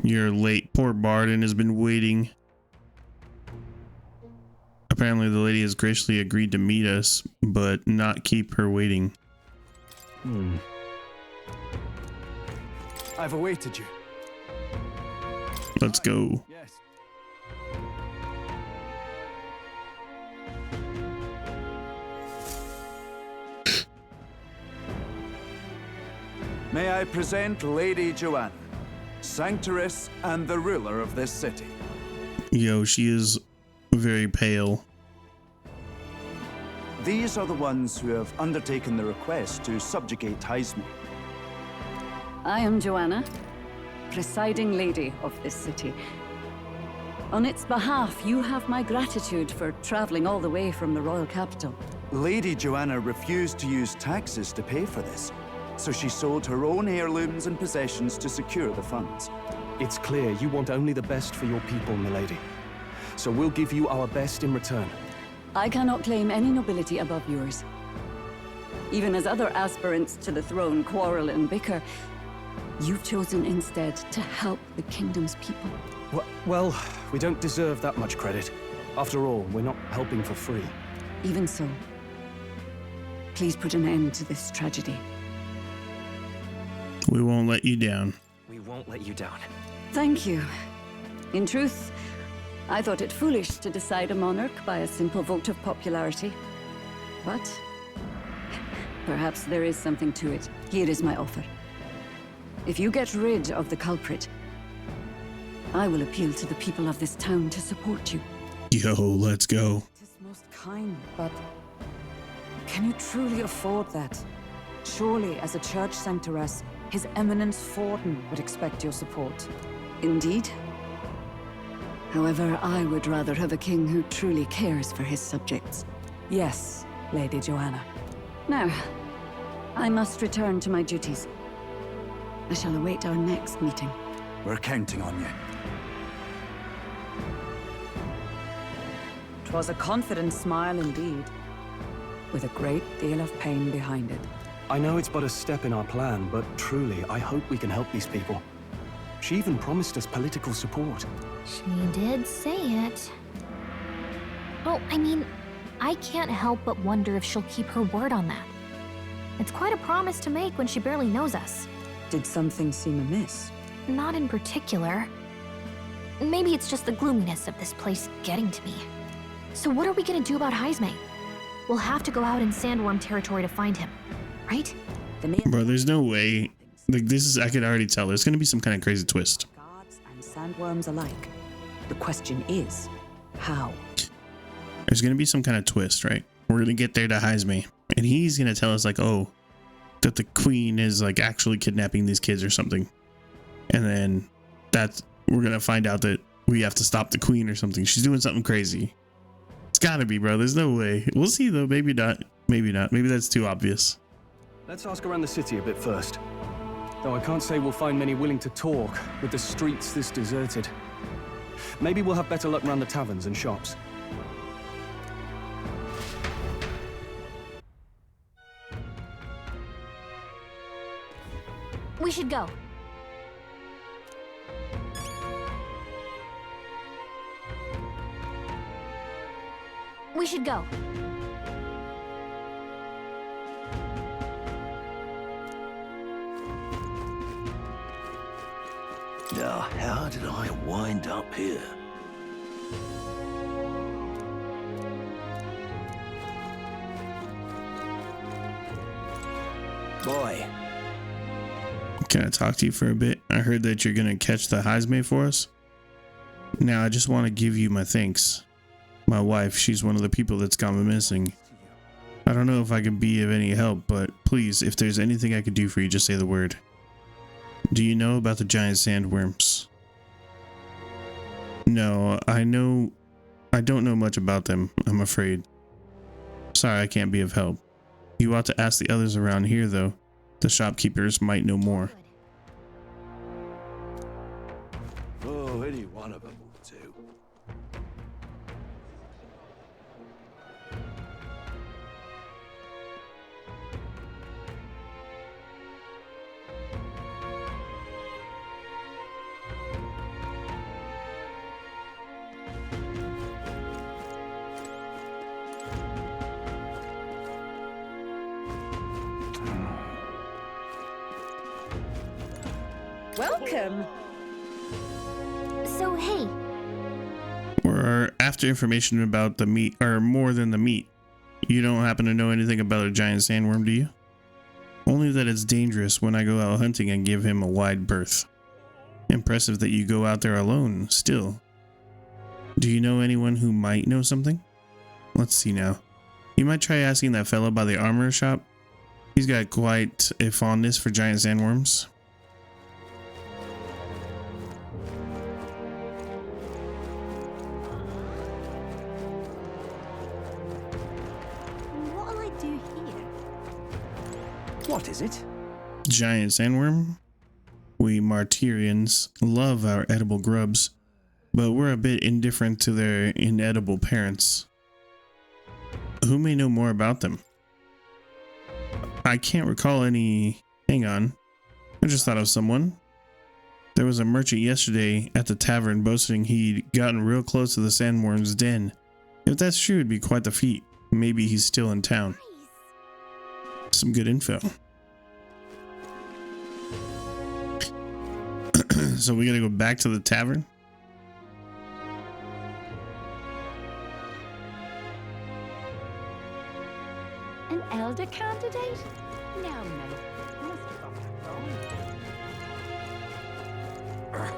You're late. Poor Barden has been waiting. Apparently the lady has graciously agreed to meet us, but not keep her waiting. I've awaited you. Let's go. Yes. May I present Lady Joanna, Sanctoress and the ruler of this city. Yo, she is very pale. These are the ones who have undertaken the request to subjugate Heisman. I am Joanna, presiding lady of this city. On its behalf, you have my gratitude for traveling all the way from the royal capital. Lady Joanna refused to use taxes to pay for this, so she sold her own heirlooms and possessions to secure the funds. It's clear you want only the best for your people, milady. So we'll give you our best in return. I cannot claim any nobility above yours. Even as other aspirants to the throne quarrel and bicker, you've chosen instead to help the kingdom's people. Well, we don't deserve that much credit. After all, we're not helping for free. Even so, Please put an end to this tragedy. We won't let you down. We won't let you down. Thank you. In truth, I thought it foolish to decide a monarch by a simple vote of popularity. But perhaps there is something to it. Here is my offer. If you get rid of the culprit, I will appeal to the people of this town to support you. Yo, let's go. It is most kind, but can you truly afford that? Surely, as a church sanctoress, His Eminence Forden would expect your support. Indeed. However, I would rather have a king who truly cares for his subjects. Yes, Lady Joanna. Now, I must return to my duties. I shall await our next meeting. We're counting on you. 'Twas a confident smile indeed, with a great deal of pain behind it. I know it's but a step in our plan, but truly, I hope we can help these people. She even promised us political support. She did say it. Oh, I mean, I can't help but wonder if she'll keep her word on that. It's quite a promise to make when she barely knows us. Did something seem amiss? Not in particular. Maybe it's just the gloominess of this place getting to me. So what are we gonna do about Heisme? We'll have to go out in Sandworm territory to find him, right? Bro, there's no way. Like, this is, I could already tell. There's gonna be some kind of crazy twist. Guards and sandworms alike. The question is, how? There's gonna be some kind of twist, right? We're gonna get there to Heisme, and he's gonna tell us, like, oh, that the queen is, like, actually kidnapping these kids or something. And then we're gonna find out that we have to stop the queen or something. She's doing something crazy. It's gotta be, bro. There's no way. We'll see, though. Maybe not. Maybe not. Maybe that's too obvious. Let's ask around the city a bit first. Though I can't say we'll find many willing to talk with the streets this deserted. Maybe we'll have better luck around the taverns and shops. We should go. We should go. Now, how did I wind up here? Boy. Can I talk to you for a bit? I heard that you're gonna catch the Heisme for us. Now, I just want to give you my thanks. My wife, she's one of the people that's gone missing. I don't know if I can be of any help, but please, if there's anything I could do for you, just say the word. Do you know about the giant sandworms? No, I don't know much about them, I'm afraid. Sorry, I can't be of help. You ought to ask the others around here, though. The shopkeepers might know more. Oh, any one of them will do. Welcome. So, hey, We're after information about the meat, or more than the meat. You don't happen to know anything about a giant sandworm, do you? Only that it's dangerous when I go out hunting and give him a wide berth. Impressive that you go out there alone, still. Do you know anyone who might know something? Let's see now. You might try asking that fellow by the armor shop. He's got quite a fondness for giant sandworms. What'll I do here? What is it? Giant sandworm? We Martyrians love our edible grubs, but we're a bit indifferent to their inedible parents. Who may know more about them? I can't recall any. Hang on. I just thought of someone. There was a merchant yesterday at the tavern boasting he'd gotten real close to the sandworm's den. If that's true, it'd be quite the feat. Maybe he's still in town. Some good info. So we gotta go back to the tavern. An elder candidate? No. Must have got it wrong.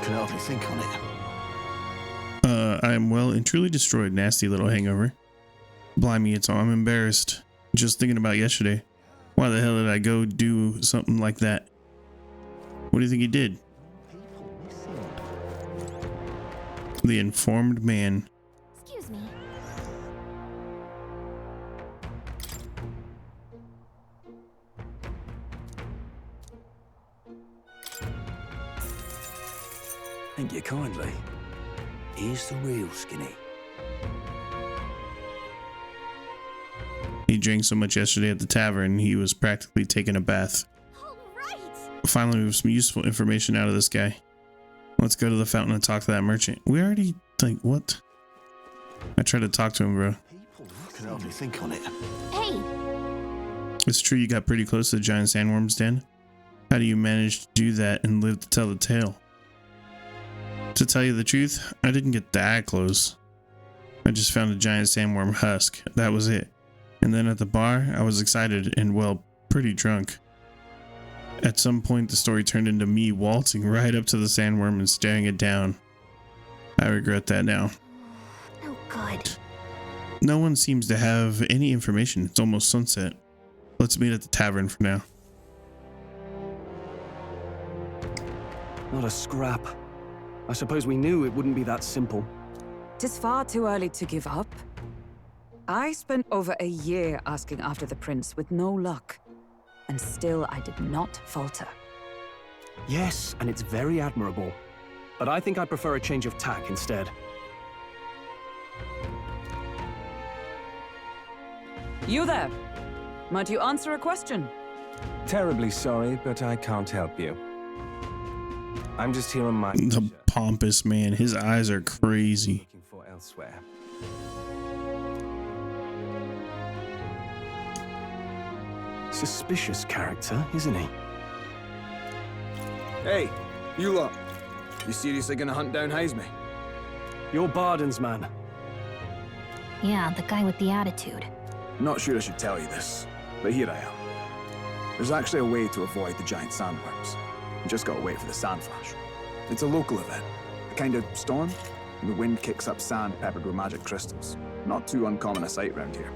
Can hardly think on it. I am well and truly destroyed. Nasty little hangover. Blimey, I'm embarrassed. Just thinking about yesterday. Why the hell did I go do something like that? What do you think he did? The informed man. Excuse me. Thank you kindly. Here's the real skinny. He drank so much yesterday at the tavern, he was practically taking a bath. Finally, we have some useful information out of this guy. Let's go to the fountain and talk to that merchant. We already, like, what? I tried to talk to him, bro. I can hardly think on it. Hey! It's true you got pretty close to the giant sandworm's den. How do you manage to do that and live to tell the tale? To tell you the truth, I didn't get that close. I just found a giant sandworm husk. That was it. And then at the bar, I was excited and, well, pretty drunk. At some point, the story turned into me waltzing right up to the sandworm and staring it down. I regret that now. Oh, good. No one seems to have any information. It's almost sunset. Let's meet at the tavern for now. Not a scrap. I suppose we knew it wouldn't be that simple. 'Tis far too early to give up. I spent over a year asking after the prince with no luck. And still I did not falter. Yes, and it's very admirable. But I think I prefer a change of tack instead. You there? Might you answer a question? Terribly sorry, but I can't help you. I'm just here on my The pompous man. His eyes are crazy. looking for elsewhere. Suspicious character, isn't he? Hey, you lot. You seriously gonna hunt down Heisme? You're Barden's man. Yeah, the guy with the attitude. Not sure I should tell you this, but here I am. There's actually a way to avoid the giant sandworms. You just gotta wait for the sand flash. It's a local event, a kind of storm, and the wind kicks up sand peppered with magic crystals. Not too uncommon a sight round here.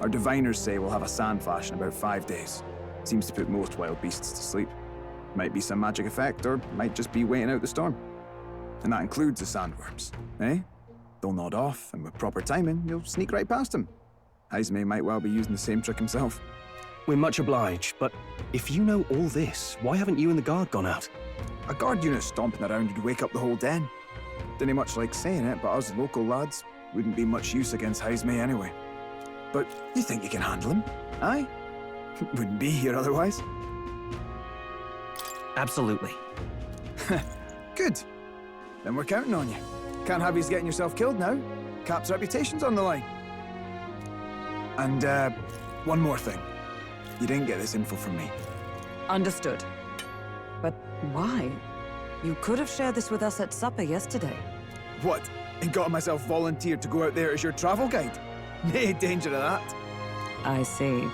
Our diviners say we'll have a sand flash in about 5 days. Seems to put most wild beasts to sleep. Might be some magic effect, or might just be waiting out the storm. And that includes the sandworms, eh? They'll nod off, and with proper timing, you'll sneak right past them. Heisme might well be using the same trick himself. We're much obliged, but if you know all this, why haven't you and the guard gone out? A guard unit stomping around would wake up the whole den. Didn't much like saying it, but us local lads wouldn't be much use against Heisme anyway. But you think you can handle him? Aye? Wouldn't be here otherwise. Absolutely. Good. Then we're counting on you. Can't have you getting yourself killed now. Cap's reputation's on the line. And, one more thing. You didn't get this info from me. Understood. But why? You could have shared this with us at supper yesterday. What? And got myself volunteered to go out there as your travel guide? Nay danger of that. I see.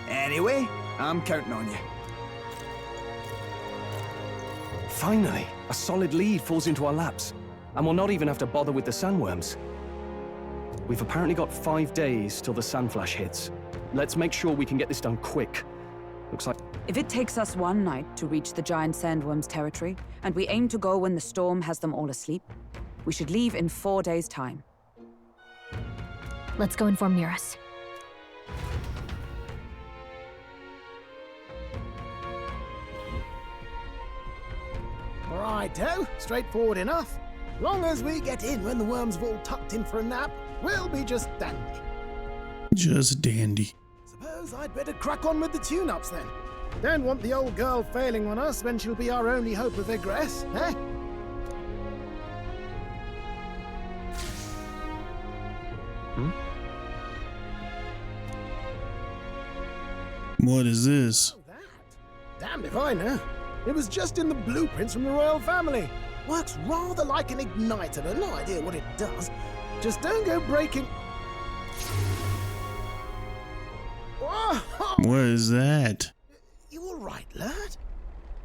Anyway, I'm counting on you. Finally, a solid lead falls into our laps, and we'll not even have to bother with the sandworms. We've apparently got 5 days till the sandflash hits. Let's make sure we can get this done quick. Looks like... If it takes us one night to reach the giant sandworm's territory, and we aim to go when the storm has them all asleep, we should leave in 4 days' time. Let's go inform Miras. Righto, straightforward enough. Long as we get in when the worms have all tucked in for a nap, we'll be just dandy. Just dandy. Suppose I'd better crack on with the tune-ups then. Don't want the old girl failing on us when she'll be our only hope of egress, eh? What is this? Damned if I know. It was just in the blueprints from the royal family. Works rather like an igniter, but no idea what it does. Just don't go breaking... Whoa! What is that? You all right, lad?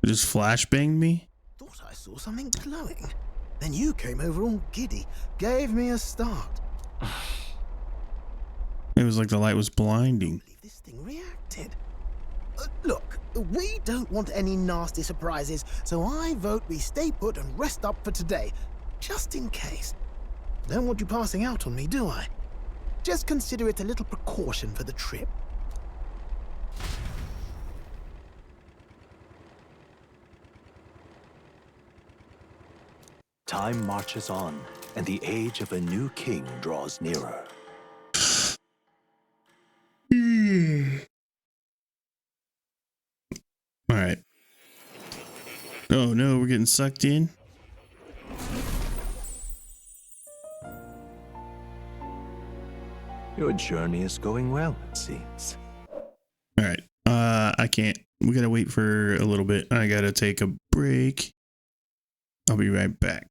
It just flashbanged me? Thought I saw something glowing. Then you came over all giddy, gave me a start. It was like the light was blinding. This thing reacted. Look, we don't want any nasty surprises, so I vote we stay put and rest up for today, just in case. Don't want you passing out on me, do I? Just consider it a little precaution for the trip. Time marches on, and the age of a new king draws nearer. All right. Oh no, we're getting sucked in. Your journey is going well, it seems. All right. I can't. We gotta wait for a little bit. I gotta take a break. I'll be right back.